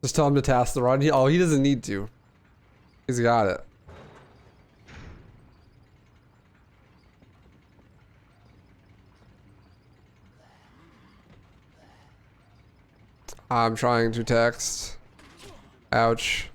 Just tell him to task the run. He doesn't need to. He's got it. I'm trying to text. Ouch.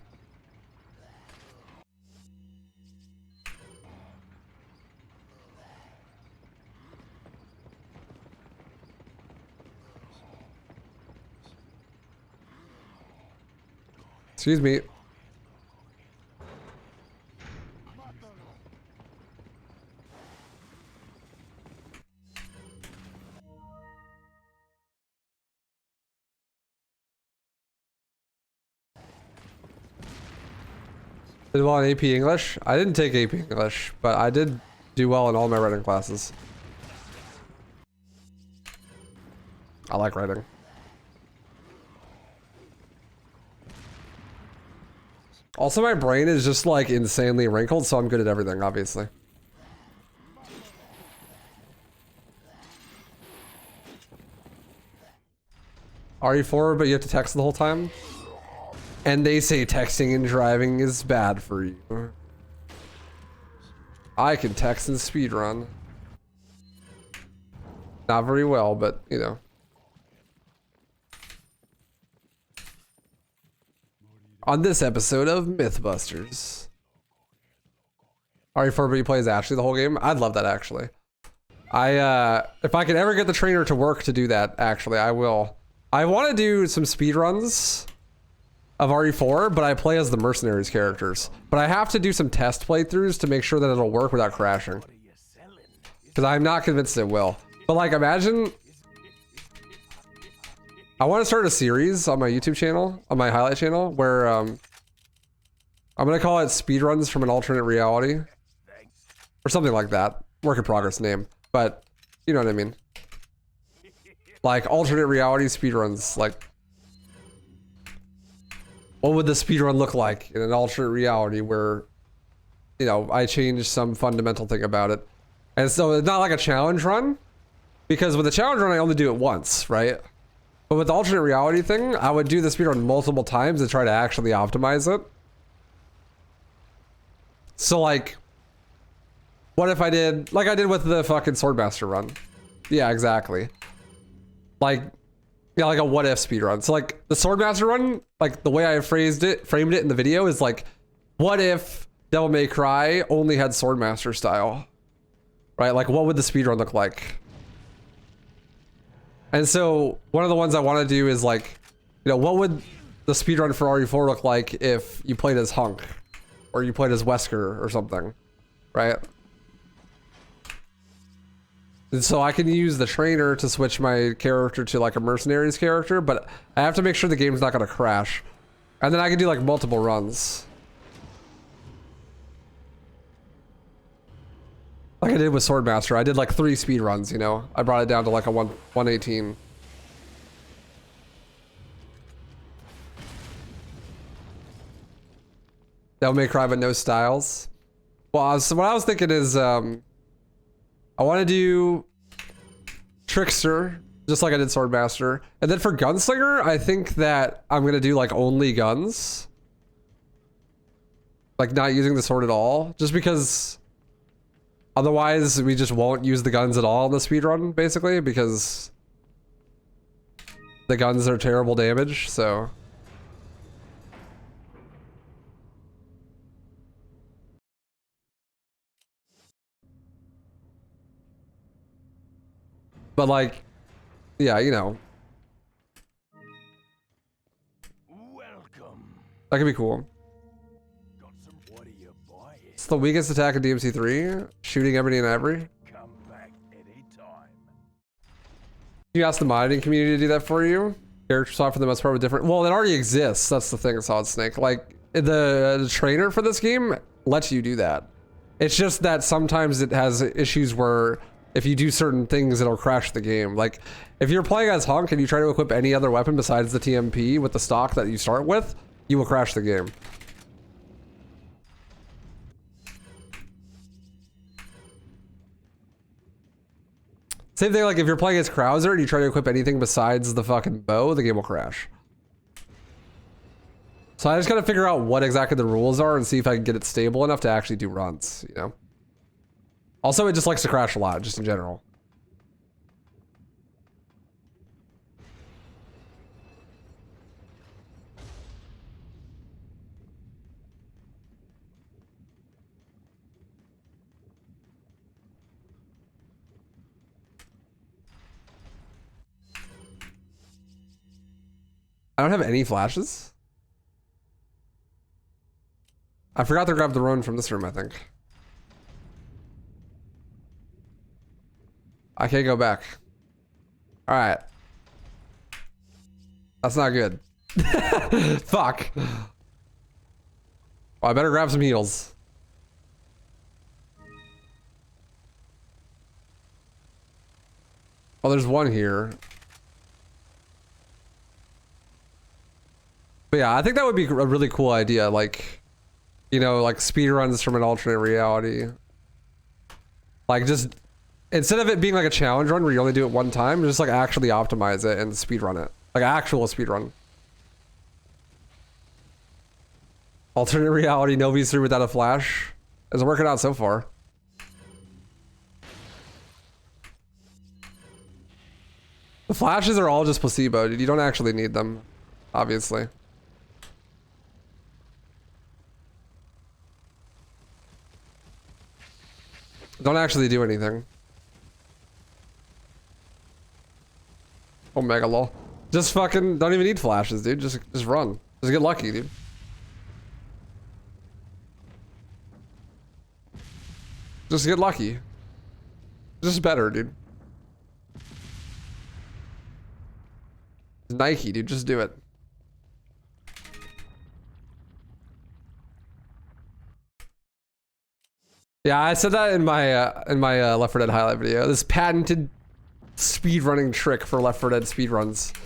Excuse me. Did well in AP English? I didn't take AP English, but I did do well in all my writing classes. I like writing. Also, my brain is just like insanely wrinkled, so I'm good at everything, obviously. RE4, but you have to text the whole time? And they say texting and driving is bad for you. I can text and speedrun. Not very well, but you know. On this episode of Mythbusters. RE4, but you play as Ashley the whole game? I'd love that, actually. If I could ever get the trainer to work to do that, actually, I will. I want to do some speedruns of RE4, but I play as the mercenaries characters. But I have to do some test playthroughs to make sure that it'll work without crashing. Because I'm not convinced it will. But like, imagine... I want to start a series on my YouTube channel, on my highlight channel, where I'm going to call it Speedruns from an Alternate Reality. Or something like that. Work in progress name. But, you know what I mean. Like, alternate reality speedruns. Like, what would the speedrun look like in an alternate reality where, you know, I change some fundamental thing about it. And so it's not like a challenge run. Because with a challenge run, I only do it once, right? But with the alternate reality thing, I would do the speedrun multiple times to try to actually optimize it. So like, what if I did, like I did with the fucking Swordmaster run? Yeah, exactly. Like, yeah, like a what if speedrun. So like the Swordmaster run, like the way I framed it in the video is like, what if Devil May Cry only had Swordmaster style? Right? Like what would the speedrun look like? And so one of the ones I want to do is like, you know, what would the speedrun for RE4 look like if you played as Hunk or you played as Wesker or something, right? And so I can use the trainer to switch my character to like a mercenaries character, but I have to make sure the game's not going to crash. And then I can do like multiple runs. Like I did with Swordmaster. I did like 3 speed runs, you know. I brought it down to like a 118. Devil May Cry, but no styles. Well, so what I was thinking is, I want to do Trickster, just like I did Swordmaster. And then for Gunslinger, I think that I'm going to do like only guns. Like not using the sword at all. Just because otherwise we just won't use the guns at all in the speedrun, basically. Because the guns are terrible damage, so... But like, yeah, you know. Welcome. That could be cool. Got some. What are you buying? It's the weakest attack in DMC 3. Shooting everything and every. Come back anytime. You ask the modding community to do that for you. Character swap for the most part with different. Well, it already exists. That's the thing, Solid Snake. Like the trainer for this game lets you do that. It's just that sometimes it has issues where if you do certain things, it'll crash the game. Like if you're playing as Hunk and you try to equip any other weapon besides the TMP with the stock that you start with, you will crash the game. Same thing, like if you're playing as Krauser and you try to equip anything besides the fucking bow, the game will crash. So I just gotta figure out what exactly the rules are and see if I can get it stable enough to actually do runs, you know? Also, it just likes to crash a lot, just in general. I don't have any flashes. I forgot to grab the rune from this room, I think. I can't go back. All right. That's not good. Fuck. Well, I better grab some heals. Oh, there's one here. But yeah, I think that would be a really cool idea. Like, you know, like speedruns from an alternate reality. Like just... Instead of it being like a challenge run where you only do it one time, just like actually optimize it and speedrun it. Like actual speedrun. Alternate reality, no V3 without a flash. It's working out so far. The flashes are all just placebo, dude. You don't actually need them, obviously. Don't actually do anything. Omega lol. Just fucking don't even need flashes, dude. Just run. Just get lucky, dude. Just get lucky. Just better, dude. Nike, dude. Just do it. Yeah, I said that in my Left 4 Dead highlight video. This patented speedrunning trick for Left 4 Dead speedruns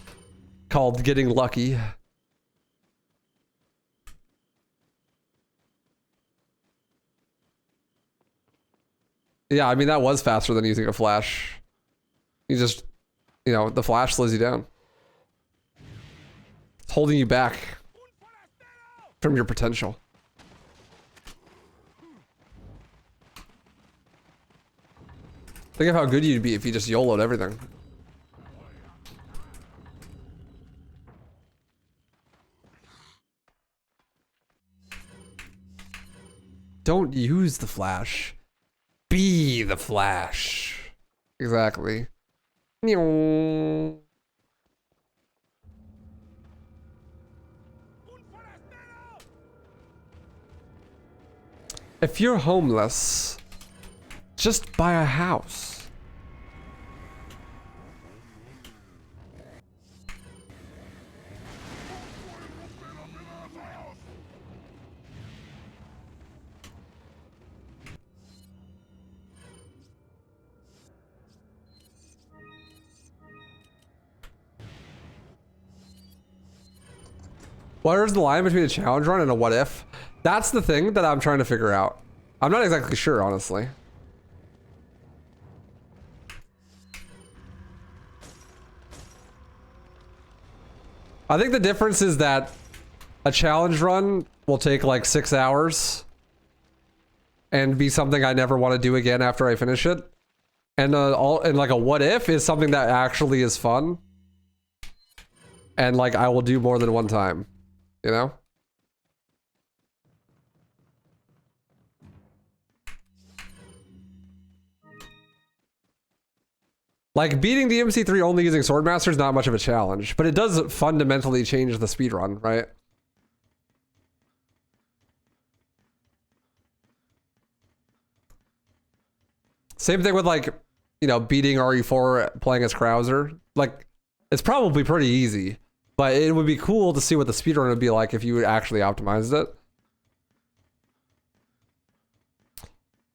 called getting lucky. Yeah, I mean that was faster than using a flash. You just, you know, the flash slows you down. It's holding you back from your potential. Think of how good you'd be if you just YOLO'd everything. Don't use the flash. Be the flash. Exactly. If you're homeless, just buy a house. Where's the line between a challenge run and a what if? That's the thing that I'm trying to figure out. I'm not exactly sure, honestly. I think the difference is that a challenge run will take like 6 hours and be something I never want to do again after I finish it. And like a what if is something that actually is fun. And like I will do more than one time, you know? Like beating DMC3 only using Swordmaster is not much of a challenge, but it does fundamentally change the speedrun, right? Same thing with like, you know, beating RE4 playing as Krauser. Like, it's probably pretty easy, but it would be cool to see what the speedrun would be like if you actually optimized it.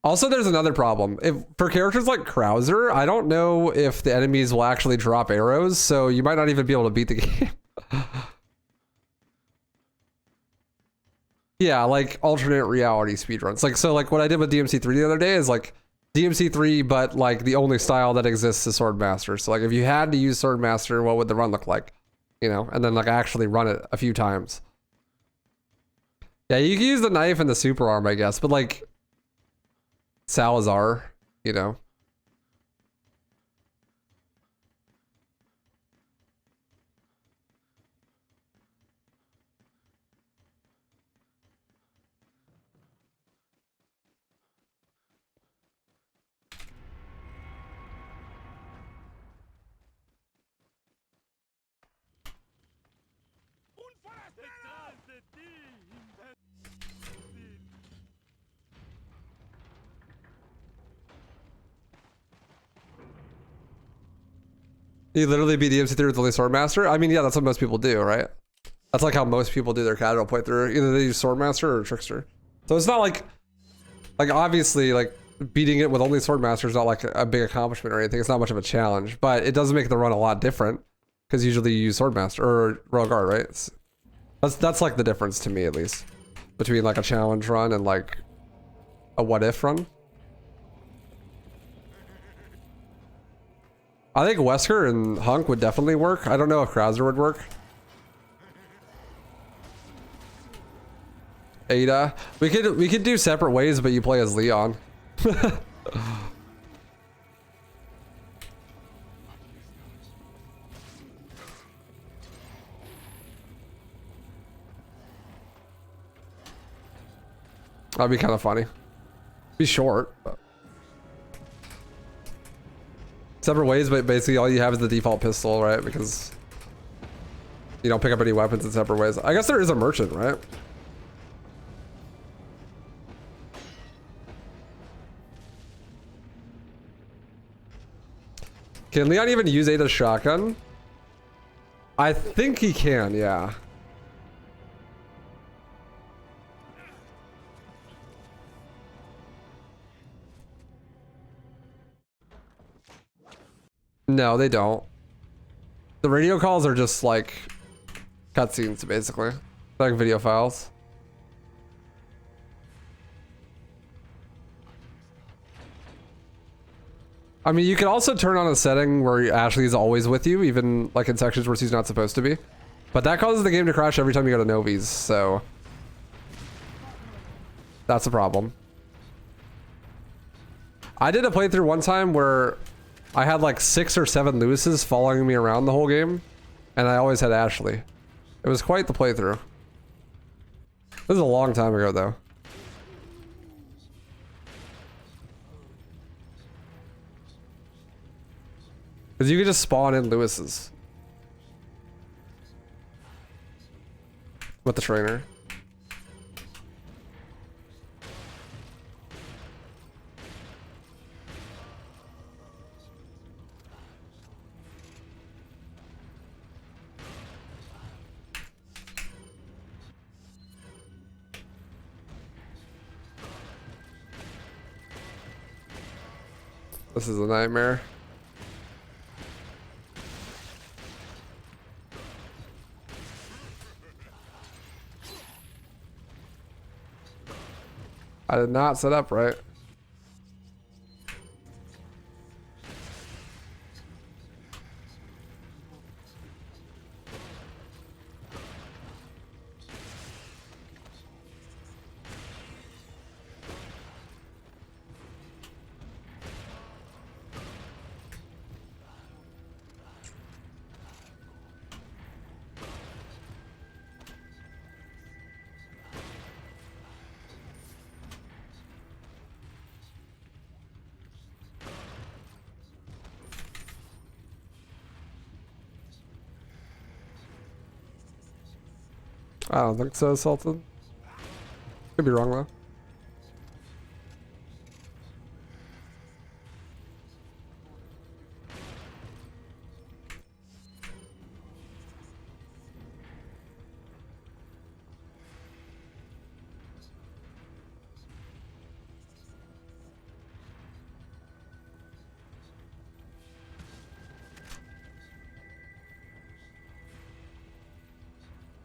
Also, there's another problem. If for characters like Krauser, I don't know if the enemies will actually drop arrows, so you might not even be able to beat the game. Yeah, like alternate reality speedruns. Like, so like what I did with DMC3 the other day is like DMC3, but like the only style that exists is Swordmaster. So like if you had to use Swordmaster, what would the run look like? You know, and then like actually run it a few times. Yeah, you can use the knife and the super arm, I guess, but like Salazar, you know. You literally beat DMC3 with only Swordmaster? I mean, yeah, that's what most people do, right? That's like how most people do their casual playthrough. Either they use Swordmaster or Trickster. So it's not like obviously, like, beating it with only Swordmaster is not like a big accomplishment or anything. It's not much of a challenge, but it does make the run a lot different because usually you use Swordmaster or Rogue Guard, right? That's like the difference to me, at least, between like a challenge run and like a what if run. I think Wesker and Hunk would definitely work. I don't know if Krauser would work. Ada. We could do separate ways, but you play as Leon. That'd be kind of funny. Be short, but separate ways, but basically all you have is the default pistol, right? Because you don't pick up any weapons in separate ways. I guess there is a merchant, right? Can Leon even use Ada's shotgun? I think he can, yeah. No, they don't. The radio calls are just like cutscenes, basically. Like video files. I mean, you can also turn on a setting where Ashley is always with you, even like in sections where she's not supposed to be. But that causes the game to crash every time you go to Novi's, so that's a problem. I did a playthrough one time where I had like 6 or 7 Lewises following me around the whole game, and I always had Ashley. It was quite the playthrough. This was a long time ago, though. Because you could just spawn in Lewises with the trainer. This is a nightmare. I did not set up right. I don't think so, Sultan. Could be wrong though.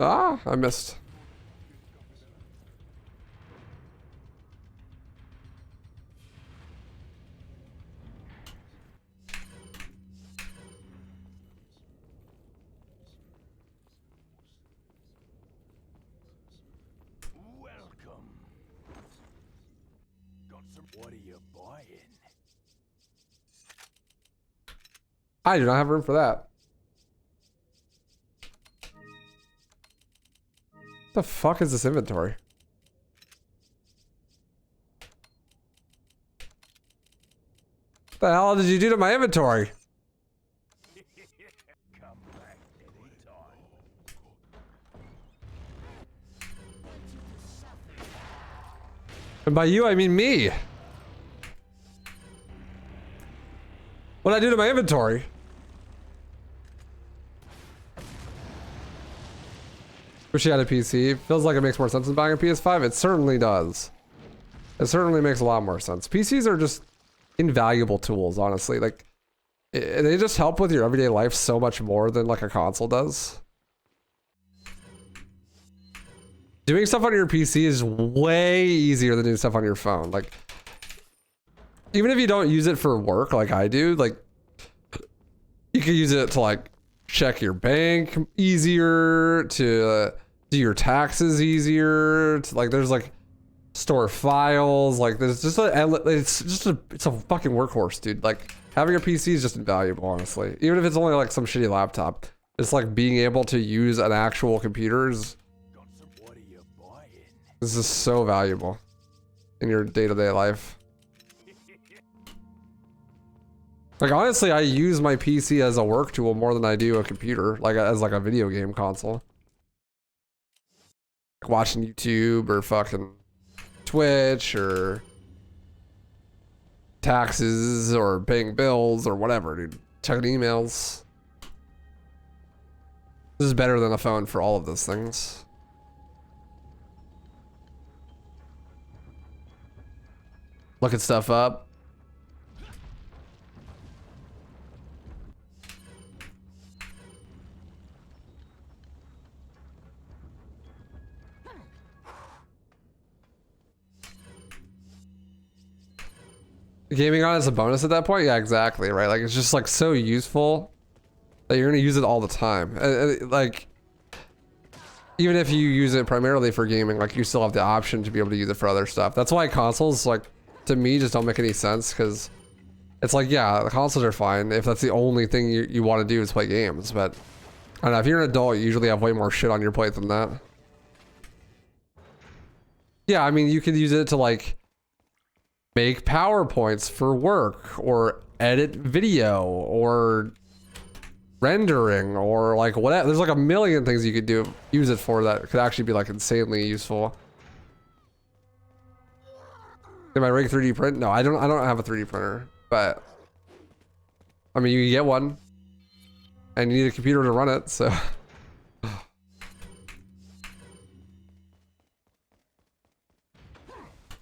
Ah, I missed. Welcome. Got some. What are you buying? I do not have room for that. What the fuck is this inventory? What the hell did you do to my inventory? Come back anytime. And by you, I mean me. What did I do to my inventory? Wish you had a PC. Feels like it makes more sense than buying a PS5. It certainly does. It certainly makes a lot more sense. PCs are just invaluable tools, honestly. Like, they just help with your everyday life so much more than like a console does. Doing stuff on your PC is way easier than doing stuff on your phone. Like, even if you don't use it for work like I do, like, you can use it to like check your bank easier, to do your taxes easier, to like, there's like store files, like there's just it's a fucking workhorse, dude. Like, having a PC is just invaluable, honestly. Even if it's only like some shitty laptop, it's like being able to use an actual computer is just so valuable in your day-to-day life. Like, honestly, I use my PC as a work tool more than I do a computer, like as like a video game console. Like watching YouTube or fucking Twitch or taxes or paying bills or whatever, dude. Checking emails. This is better than a phone for all of those things. Looking stuff up. Gaming on is a bonus at that point? Yeah, exactly, right? Like, it's just like so useful that you're gonna use it all the time. Like, even if you use it primarily for gaming, like, you still have the option to be able to use it for other stuff. That's why consoles, like, to me, just don't make any sense, because it's like, yeah, the consoles are fine if that's the only thing you want to do is play games, but I don't know, if you're an adult, you usually have way more shit on your plate than that. Yeah, I mean, you could use it to, like, make PowerPoints for work, or edit video, or rendering, or like whatever. There's like a million things you could use it for that could actually be like insanely useful. Am I rig 3D print? No, I don't have a 3D printer, but I mean, you can get one and you need a computer to run it, so.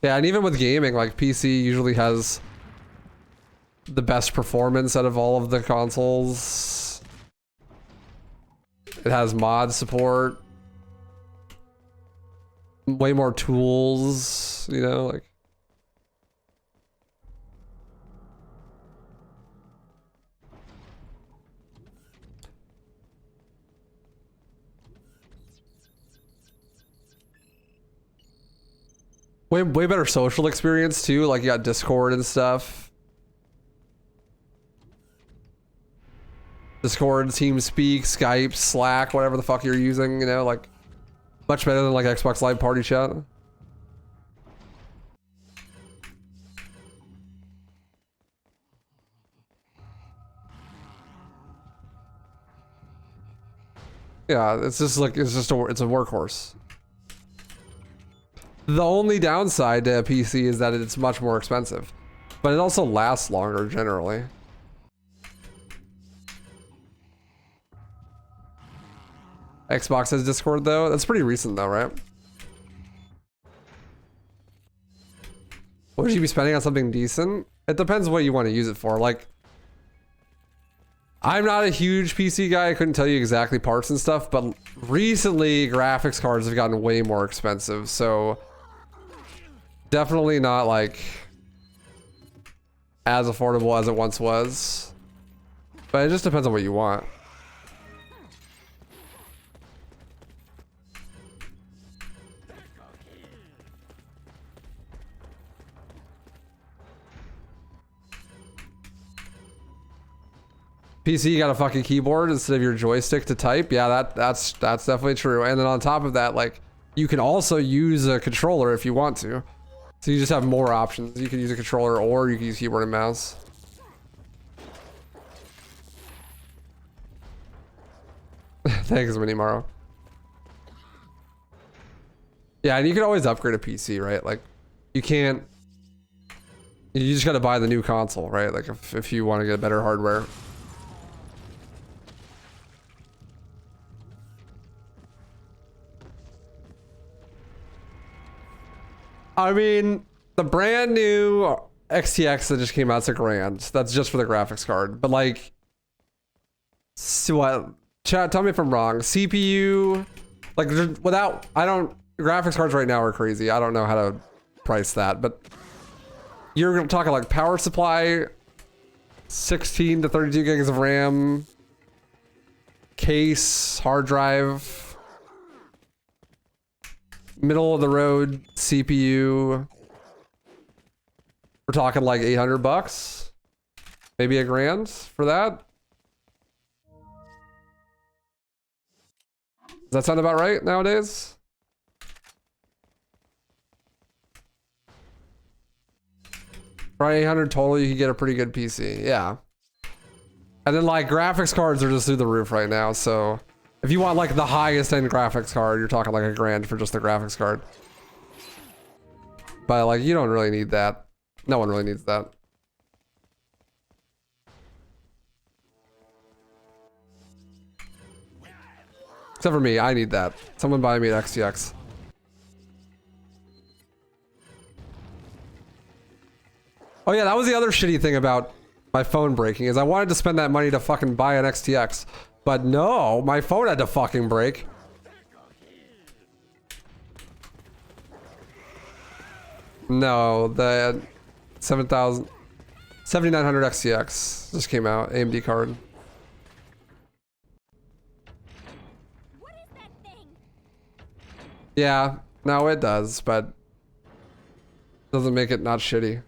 Yeah, and even with gaming, like, PC usually has the best performance out of all of the consoles. It has mod support. Way more tools, you know, like. Way better social experience too. Like you got Discord and stuff. Discord, TeamSpeak, Skype, Slack, whatever the fuck you're using, you know, like much better than like Xbox Live Party Chat. Yeah, it's just like it's a workhorse. The only downside to a PC is that it's much more expensive, but it also lasts longer generally. Xbox has Discord though. That's pretty recent though, right? What would you be spending on something decent? It depends what you want to use it for. Like, I'm not a huge PC guy. I couldn't tell you exactly parts and stuff, but recently graphics cards have gotten way more expensive. So definitely not like as affordable as it once was, but it just depends on what you want. PC, you got a fucking keyboard instead of your joystick to type. Yeah, that's definitely true. And then on top of that, like you can also use a controller if you want to. So you just have more options. You can use a controller or you can use keyboard and mouse. Thanks, Minimaro. Yeah, and you can always upgrade a PC, right? Like you can't. You just got to buy the new console, right? Like if you want to get better hardware. I mean, the brand new XTX that just came out's $1,000. That's just for the graphics card. But like, so what? Chat, tell me if I'm wrong. CPU, like without, graphics cards right now are crazy. I don't know how to price that, but you're talking like power supply, 16 to 32 gigs of RAM, case, hard drive, middle of the road CPU. We're talking like $800, maybe $1,000 for that. Does that sound about right nowadays? For 800 total, you can get a pretty good PC. Yeah. And then like graphics cards are just through the roof right now. So if you want like the highest end graphics card, you're talking like $1,000 for just the graphics card. But like you don't really need that. No one really needs that. Except for me, I need that. Someone buy me an XTX. Oh yeah, that was the other shitty thing about my phone breaking is I wanted to spend that money to fucking buy an XTX. But no, my phone had to fucking break. No, the 7900 XTX just came out, AMD card. What is that thing? Yeah, no, it does, but doesn't make it not shitty.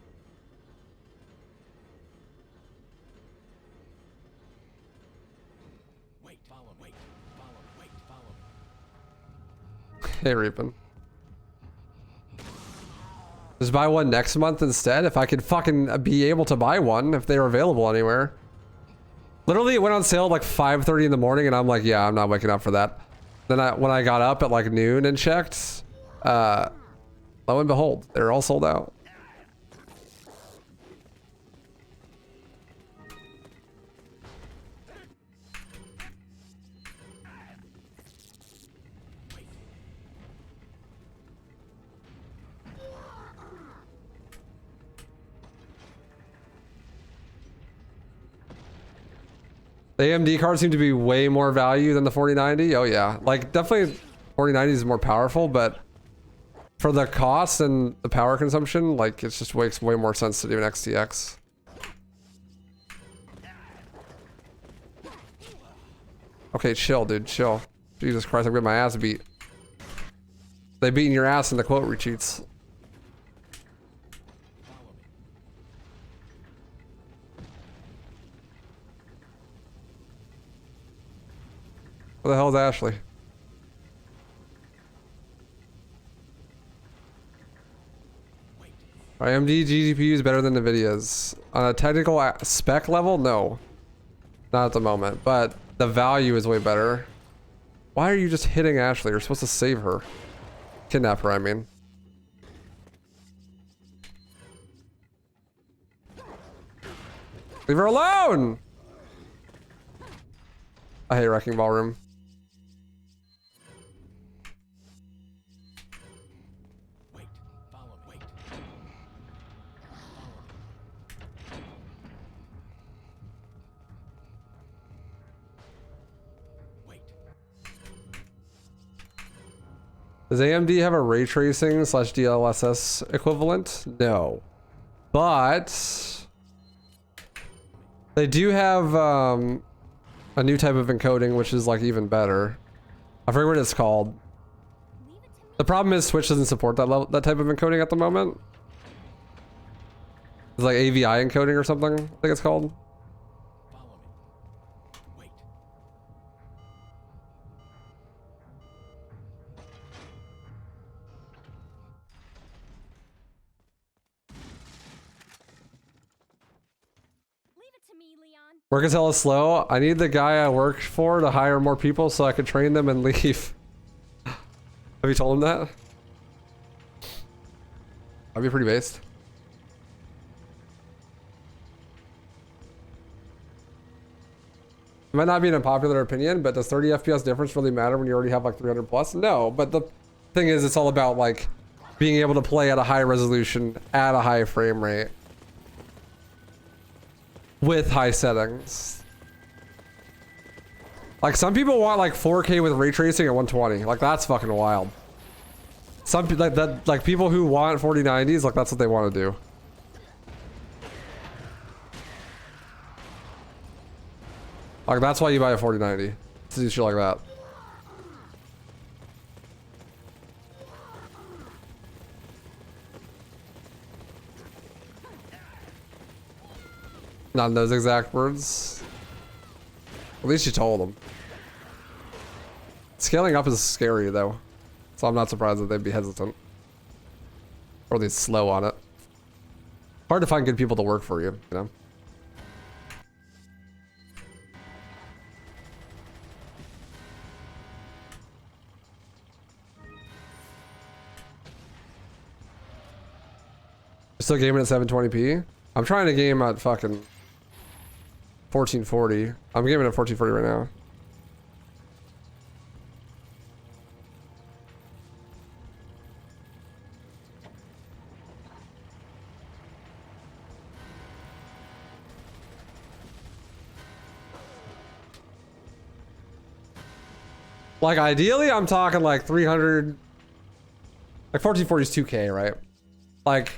Hey, Reapin. Just buy one next month instead. If I could fucking be able to buy one, if they're available anywhere. Literally, it went on sale at like 5:30 in the morning, and I'm like, yeah, I'm not waking up for that. Then when I got up at like noon and checked, lo and behold, they're all sold out. The AMD cards seem to be way more value than the 4090. Oh yeah, like definitely 4090 is more powerful, but for the cost and the power consumption, like it just makes way more sense to do an XTX. Okay, chill, dude, chill. Jesus Christ, I'm getting my ass beat. They beating your ass in the quote retreats. Where the hell is Ashley? AMD GPU is better than NVIDIA's. On a technical spec level, no. Not at the moment, but the value is way better. Why are you just hitting Ashley? You're supposed to save her. Kidnap her, I mean. Leave her alone! I hate Wrecking Ballroom. Wait, follow me. Wait. Wait. Does AMD have a ray tracing slash DLSS equivalent? No. But they do have a new type of encoding, which is like even better. I forget what it's called. The problem is Switch doesn't support that type of encoding at the moment. It's like AVI encoding or something, I think it's called. Follow me. Wait. Leave it to me, Leon. Work is hella slow. I need the guy I worked for to hire more people so I could train them and leave. Have you told him that? That'd be pretty based. It might not be an unpopular opinion, but does 30 FPS difference really matter when you already have like 300 plus? No, but the thing is, it's all about like being able to play at a high resolution, at a high frame rate, with high settings. Like some people want like 4K with ray tracing at 120. Like that's fucking wild. Some like people who want 4090s, like that's what they want to do. Like that's why you buy a 4090, to do shit like that. Not in those exact words. At least you told them. Scaling up is scary though, so I'm not surprised that they'd be hesitant. Or at least slow on it. Hard to find good people to work for you, you know? Still gaming at 720p? I'm trying to game at fucking 1440. I'm gaming at 1440 right now. Like ideally, I'm talking like 300. Like 1440 is 2K, right? Like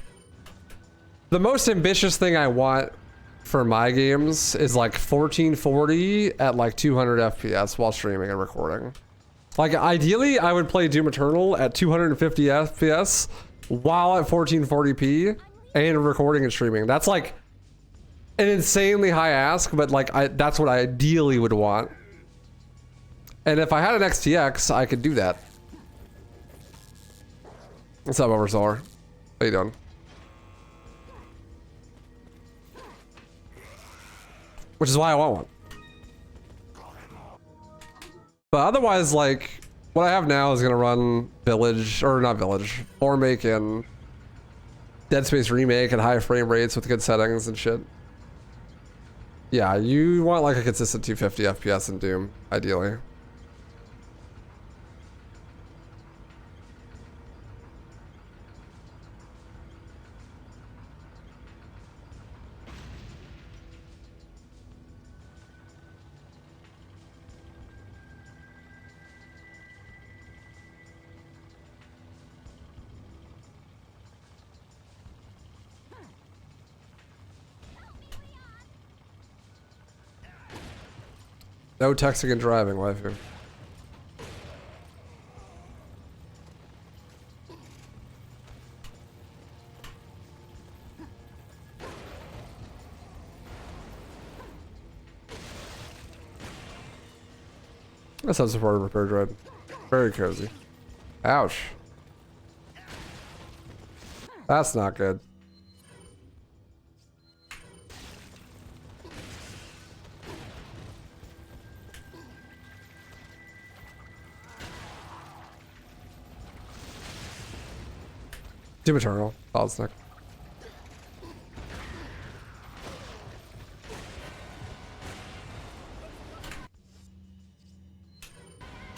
the most ambitious thing I want for my games is like 1440 at like 200 FPS while streaming and recording. Like ideally, I would play Doom Eternal at 250 FPS while at 1440p and recording and streaming. That's like an insanely high ask, but like that's what I ideally would want. And if I had an XTX, I could do that. What's up, Oversolar? How you doing? Which is why I want one. But otherwise, like, what I have now is gonna run Village, or not Village, Formake and Dead Space Remake at high frame rates with good settings and shit. Yeah, you want like a consistent 250 FPS in Doom, ideally. No texting and driving, waifu. That's a supportive repair droid. Very cozy. Ouch. That's not good. Doom Eternal. Solid Snake.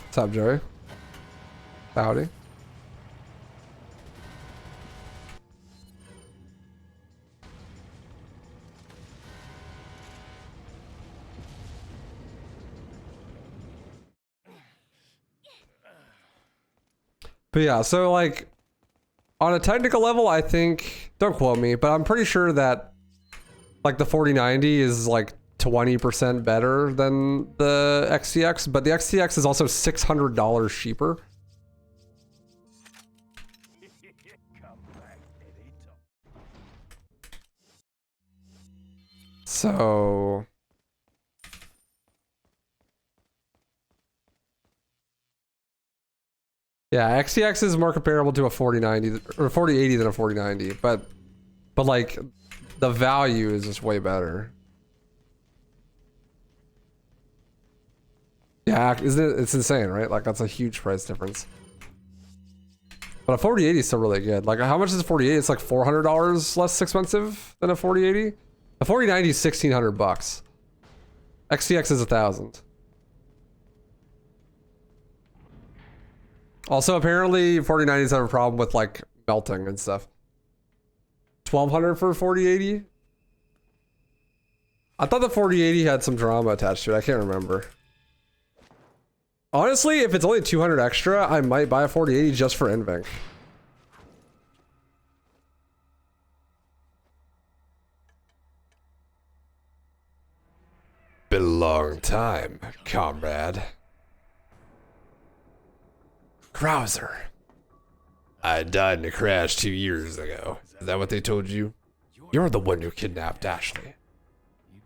What's up, Joey? Howdy. But yeah, so like on a technical level, I think, don't quote me, but I'm pretty sure that like the 4090 is like 20% better than the XTX, but the XTX is also $600 cheaper. So yeah, XTX is more comparable to a 4090 or 4080 than a 4090, but like the value is just way better. Yeah, isn't it? It's insane, right? Like that's a huge price difference. But a 4080 is still really good. Like how much is a 4080? It's like $400 less expensive than a 4080. A 4090 is $1,600. XTX is 1,000. Also, apparently 4090s have a problem with like melting and stuff. 1,200 for a 4080? I thought the 4080 had some drama attached to it. I can't remember. Honestly, if it's only 200 extra, I might buy a 4080 just for NVIDIA. Been a long time, comrade. Krauser. I died in a crash 2 years ago. Is that what they told you? You're the one who kidnapped Ashley.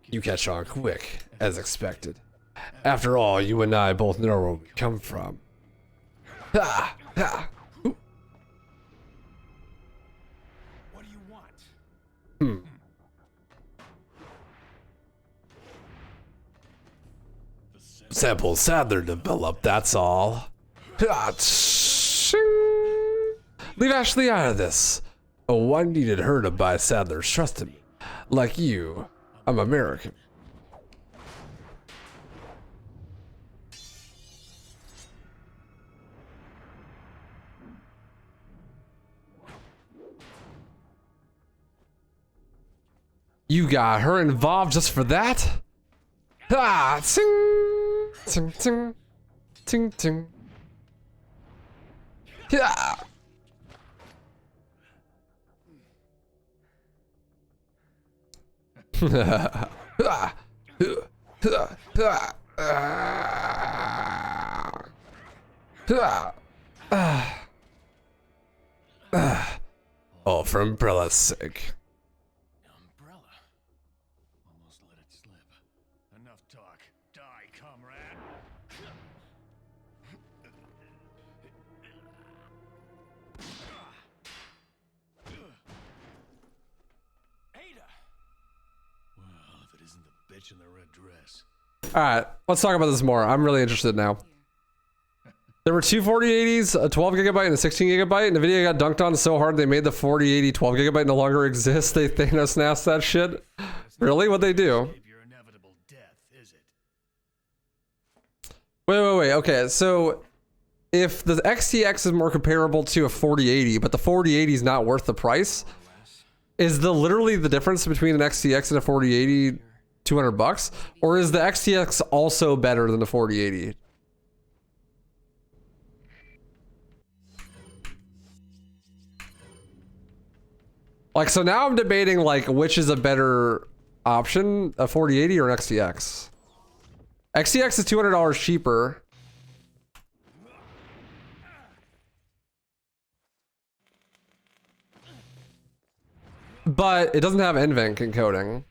You catch on quick, as expected. After all, you and I both know where we come from. Ha! Ha! What do you want? Sample Sadler developed, that's all. Ha, shing. Leave Ashley out of this. Oh, I needed her to buy Sadler's trust in me. Like you, I'm American. You got her involved just for that? Ah, ting, ting, ting, ting, ting. Yeah. All for Umbrella's sake. Umbrella. Almost let it slip. Enough talk. Die, comrade. Ada. Well, if it isn't the bitch in the red dress. All right, let's talk about this more. I'm really interested now. There were two 4080s, a 12 gigabyte and a 16 gigabyte. NVIDIA got dunked on so hard they made the 4080 12 gigabyte no longer exist. They Thanos snaps that shit. Really? What'd they do? Your inevitable death, is it? Wait. Okay, so if the XTX is more comparable to a 4080, but the 4080 is not worth the price, is literally the difference between an XTX and a 4080 $200? Or is the XTX also better than the 4080? Like, so now I'm debating, like, which is a better option, a 4080 or an XTX? XTX is $200 cheaper. But it doesn't have NVENC encoding.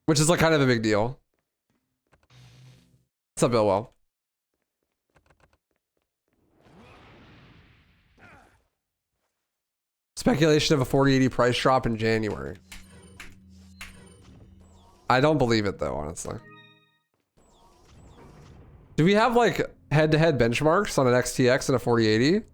Which is, like, kind of a big deal. What's up, Billwell? Speculation of a 4080 price drop in January. I don't believe it though, honestly. Do we have like head-to-head benchmarks on an XTX and a 4080?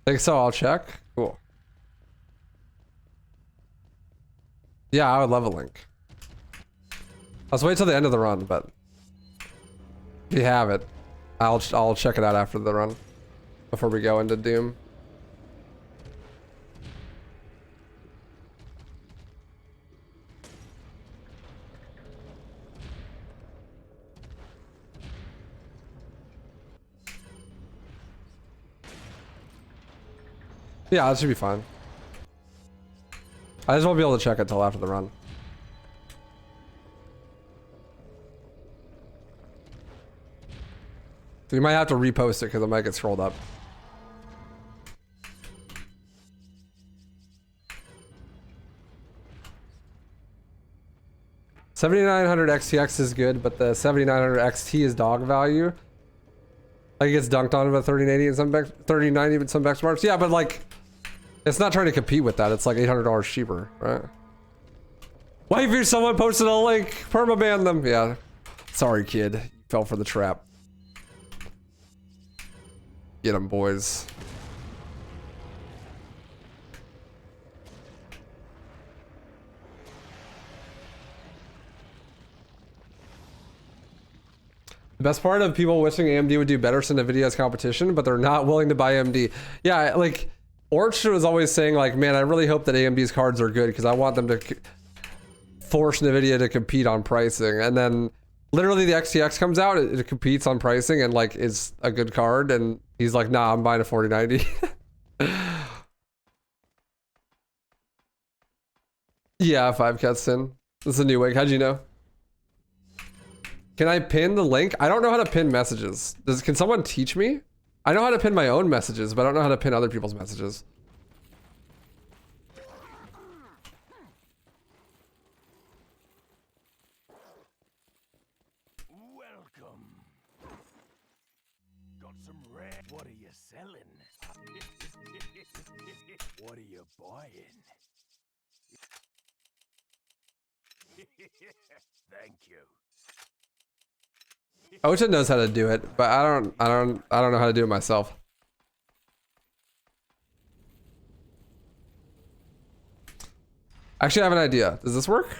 Think so, I'll check. Cool. Yeah, I would love a link. Let's wait till the end of the run, but if you have it, I'll check it out after the run before we go into Doom. Yeah, that should be fine. I just won't be able to check it till after the run. So you might have to repost it because it might get scrolled up. $7,900 XTX is good, but the 7900 XT is dog value. Like it gets dunked on about 3080 and some 3090 and some benchmarks. Yeah, but like it's not trying to compete with that. It's like $800 cheaper, right? Waifu, someone posted a link. Permaban them. Yeah. Sorry, kid. You fell for the trap. Get them, boys. The best part of people wishing AMD would do better than NVIDIA's competition, but they're not willing to buy AMD. Yeah, like Orch was always saying like, man, I really hope that AMD's cards are good because I want them to force NVIDIA to compete on pricing. And then literally the XTX comes out, it competes on pricing and like is a good card. And he's like, nah, I'm buying a 4090. Yeah, 5 cuts in. This is a new wig. How'd you know? Can I pin the link? I don't know how to pin messages. Can someone teach me? I know how to pin my own messages, but I don't know how to pin other people's messages. Welcome. Got some rare. What are you selling? What are you buying? Thank you. Ocha knows how to do it, but I don't know how to do it myself. Actually, I have an idea. Does this work?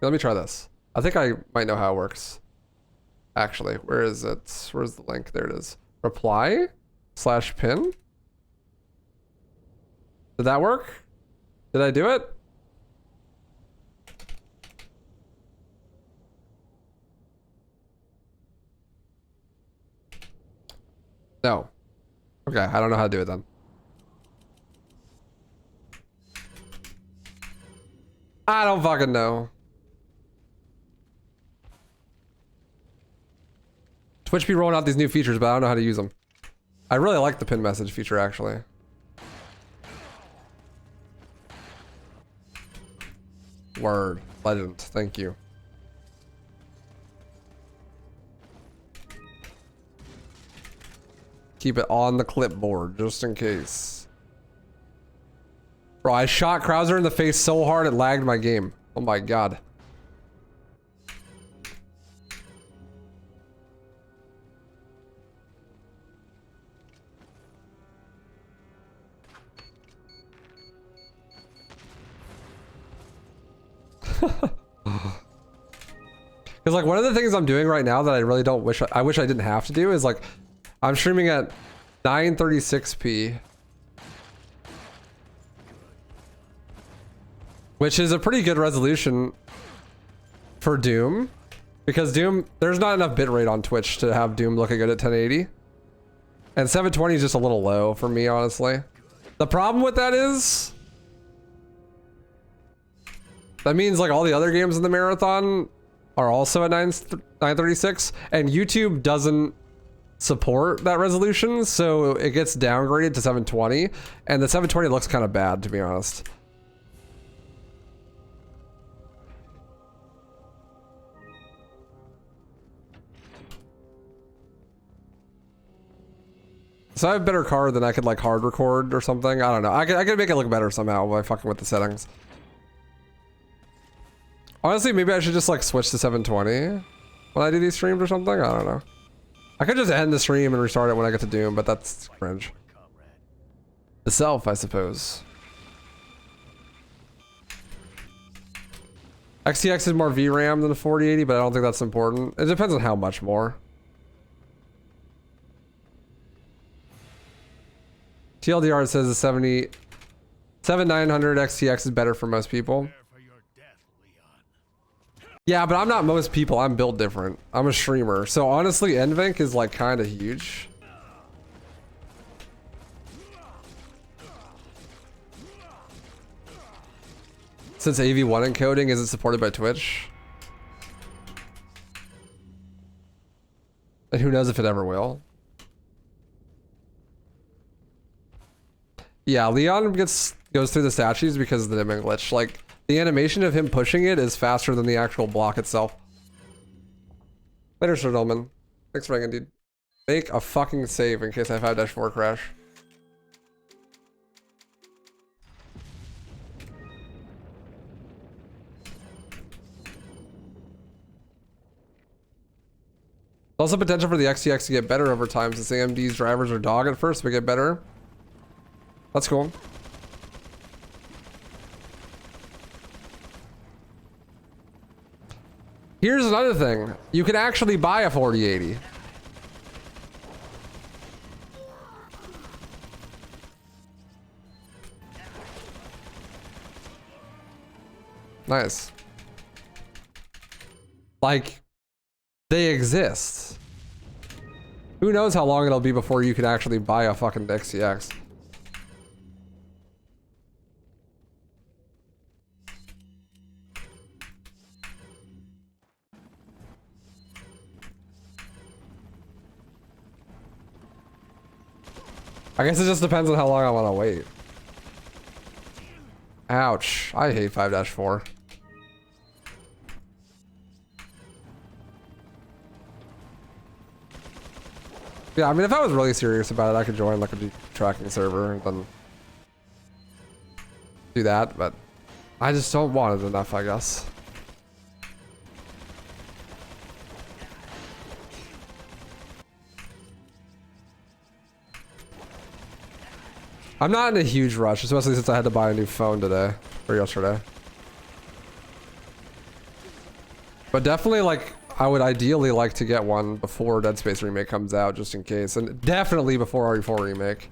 Let me try this. I think I might know how it works. Actually, where is it? Where's the link? There it is. Reply/pin. Did that work? Did I do it? No. Okay, I don't know how to do it then. I don't fucking know. Twitch be rolling out these new features, but I don't know how to use them. I really like the pin message feature, actually. Word. Legend. Thank you. Keep it on the clipboard, just in case. Bro, I shot Krauser in the face so hard it lagged my game. Oh my god. Because like one of the things I'm doing right now that I really don't wish I wish I didn't have to do is like I'm streaming at 936p, which is a pretty good resolution for Doom, because Doom, there's not enough bitrate on Twitch to have Doom looking good at 1080, and 720 is just a little low for me, honestly. The problem with that is That means like all the other games in the marathon are also at 936, and YouTube doesn't support that resolution, so it gets downgraded to 720, and the 720 looks kind of bad, to be honest. So I have a better card than I could like hard record or something. I don't know. I could make it look better somehow by fucking with the settings. Honestly, maybe I should just like switch to 720 when I do these streams or something. I don't know. I could just end the stream and restart it when I get to Doom, but that's cringe. The self, I suppose. XTX is more VRAM than a 4080, but I don't think that's important. It depends on how much more. TLDR says the 7900 XTX is better for most people. Yeah, but I'm not most people. I'm built different. I'm a streamer. So honestly, NVIDIA is like kind of huge. Since AV1 encoding isn't supported by Twitch. And who knows if it ever will. Yeah, Leon goes through the statues because of the dimming glitch. Like, the animation of him pushing it is faster than the actual block itself. Later, Sir Dolman. Thanks for hanging, dude. Make a fucking save in case I 5-4 crash. Also potential for the XTX to get better over time since AMD's drivers are dog at first, but get better. That's cool. Here's another thing. You can actually buy a 4080. Nice. Like, they exist. Who knows how long it'll be before you can actually buy a fucking XTX. I guess it just depends on how long I want to wait. Ouch. I hate 5-4. Yeah, I mean, if I was really serious about it, I could join like a tracking server and then do that, but I just don't want it enough, I guess. I'm not in a huge rush, especially since I had to buy a new phone today, or yesterday. But definitely, like, I would ideally like to get one before Dead Space Remake comes out, just in case. And definitely before RE4 Remake.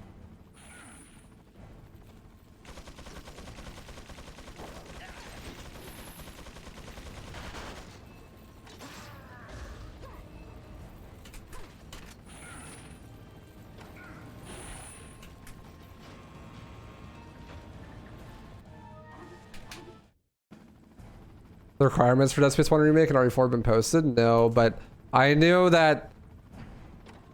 The requirements for Dead Space 1 Remake and RE4 have been posted? No, but I knew that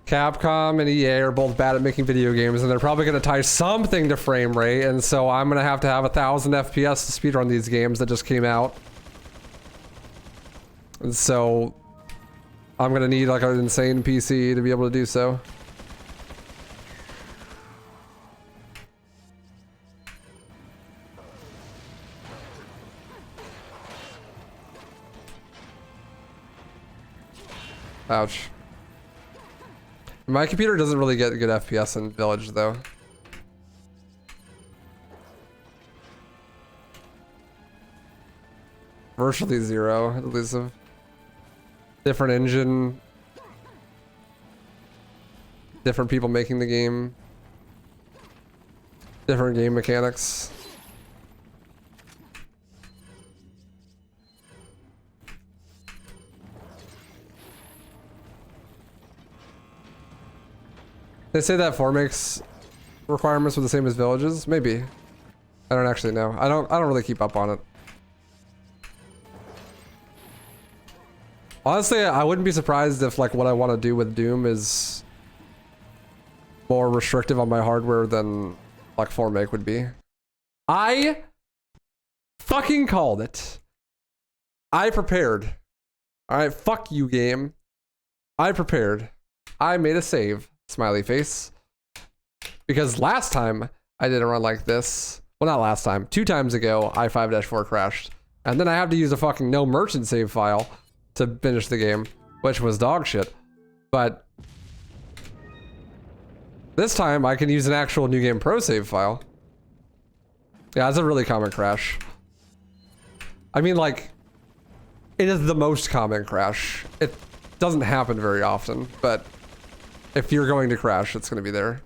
Capcom and EA are both bad at making video games, and they're probably going to tie something to frame rate, and so I'm going to have 1,000 FPS to speedrun these games that just came out. And so I'm going to need like an insane PC to be able to do so. Ouch. My computer doesn't really get good FPS in Village though. Virtually zero, elusive. Different engine. Different people making the game. Different game mechanics. They say that 4Makes requirements were the same as Villages? Maybe. I don't actually know. I don't really keep up on it. Honestly, I wouldn't be surprised if like what I want to do with Doom is more restrictive on my hardware than like 4Make would be. I fucking called it. I prepared. Alright, fuck you, game. I prepared. I made a save. Smiley face. Because last time I did a run like this, well, not last time, 2 times ago, i5-4 crashed. And then I have to use a fucking no merchant save file to finish the game, which was dog shit. But this time I can use an actual New Game Pro save file. Yeah, that's a really common crash. I mean, like, it is the most common crash. It doesn't happen very often, but if you're going to crash, it's going to be there.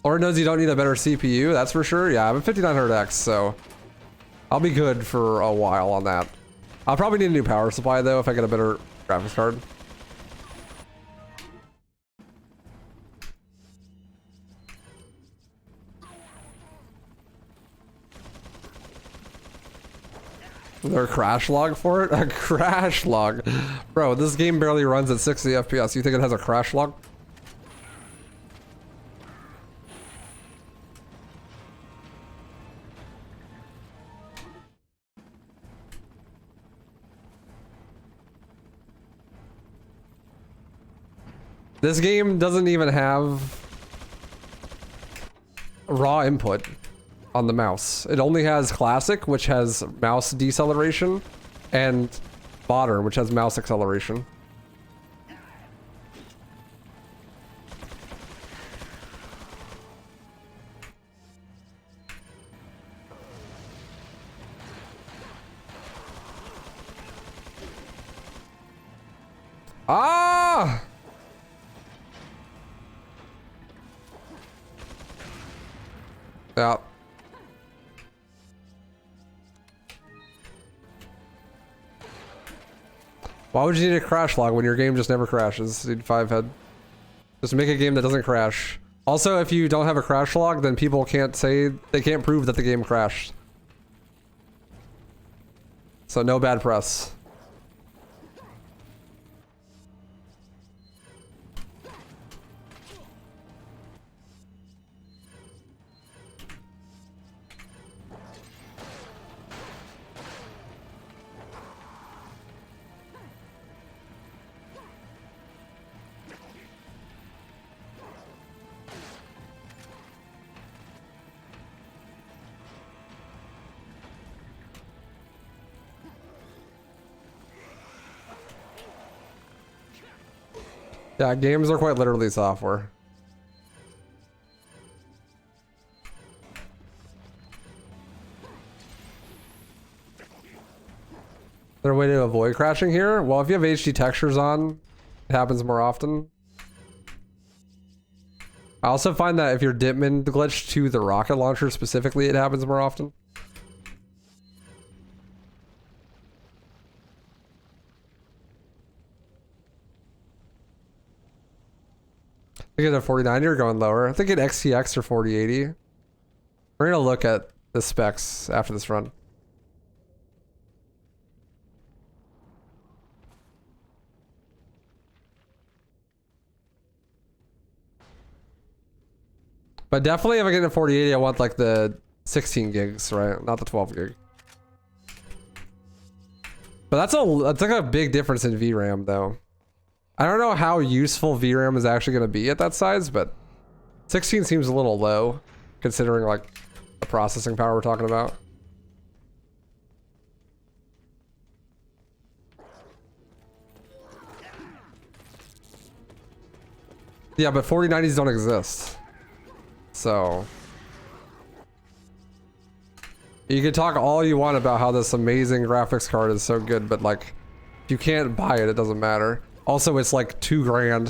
Or knows you don't need a better CPU, that's for sure. Yeah, I'm a 5900X, so I'll be good for a while on that. I'll probably need a new power supply though if I get a better graphics card. Is there a crash log for it? A crash log. Bro, this game barely runs at 60 FPS. You think it has a crash log? This game doesn't even have raw input on the mouse. It only has classic, which has mouse deceleration, and modern, which has mouse acceleration. Ah! Yeah. Why would you need a crash log when your game just never crashes? Dude, 5 head. Just make a game that doesn't crash. Also, if you don't have a crash log, then people can't say, they can't prove that the game crashed. So no bad press. Yeah, games are quite literally software. Is there a way to avoid crashing here? Well, if you have HD textures on, it happens more often. I also find that if you're Dipman glitched to the rocket launcher specifically, it happens more often. I think at a 4090 or going lower. I think at XTX or 4080. We're gonna look at the specs after this run. But definitely if I get a 4080, I want like the 16 gigs, right? Not the 12 gig. But that's like a big difference in VRAM though. I don't know how useful VRAM is actually going to be at that size, but 16 seems a little low considering like the processing power we're talking about. Yeah, but 4090s don't exist. So you can talk all you want about how this amazing graphics card is so good, but like if you can't buy it, it doesn't matter. Also, it's like $2 grand.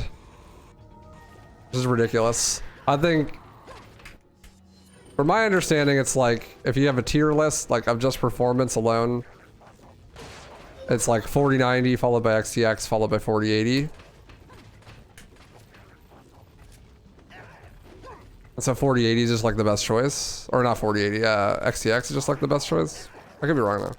This is ridiculous. I think, from my understanding, it's like if you have a tier list, like of just performance alone, it's like 4090 followed by XTX followed by 4080. So 4080 is just like the best choice, or not 4080. XTX is just like the best choice. I could be wrong though.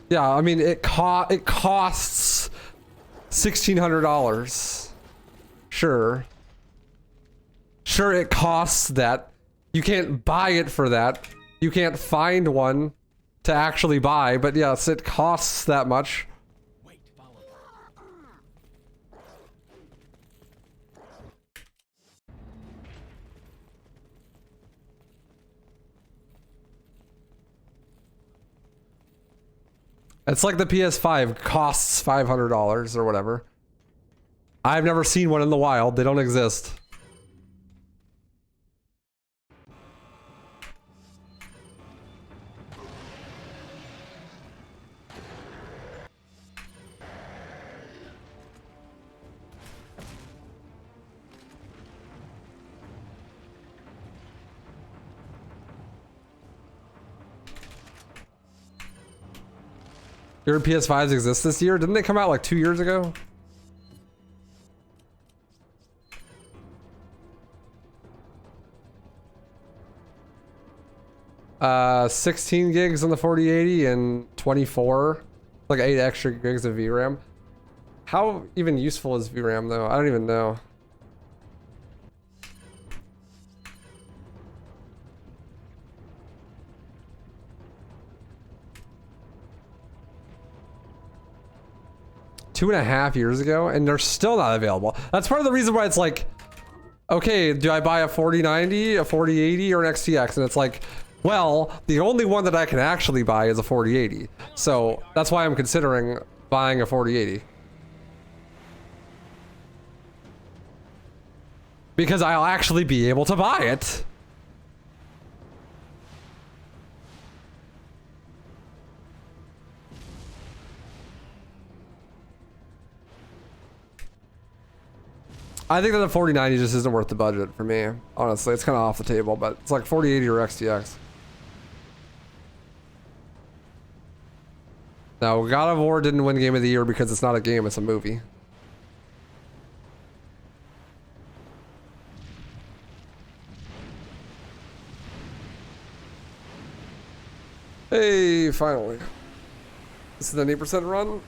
Yeah, I mean it costs $1,600. Sure. Sure, it costs that. You can't buy it for that. You can't find one to actually buy, but yes, it costs that much. Wait, follow. It's like the PS5 costs $500 or whatever. I've never seen one in the wild. They don't exist. Your PS5s exist this year? Didn't they come out like 2 years ago? Uh, 16 gigs on the 4080 and 24, like 8 extra gigs of VRAM. How even useful is VRAM though? I don't even know. Two and a half years ago, and they're still not available. That's part of the reason why it's like, okay, do I buy a 4090, a 4080, or an XTX? And it's like, well, the only one that I can actually buy is a 4080. So that's why I'm considering buying a 4080. Because I'll actually be able to buy it. I think that the 4090 just isn't worth the budget for me. Honestly, it's kind of off the table, but it's like 4080 or XTX. Now, God of War didn't win Game of the Year because it's not a game, it's a movie. Hey, finally. This is the 8% run.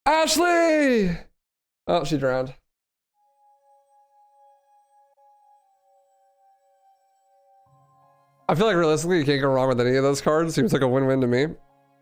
Ashley! Oh, she drowned. I feel like realistically you can't go wrong with any of those cards. Seems like a win-win to me.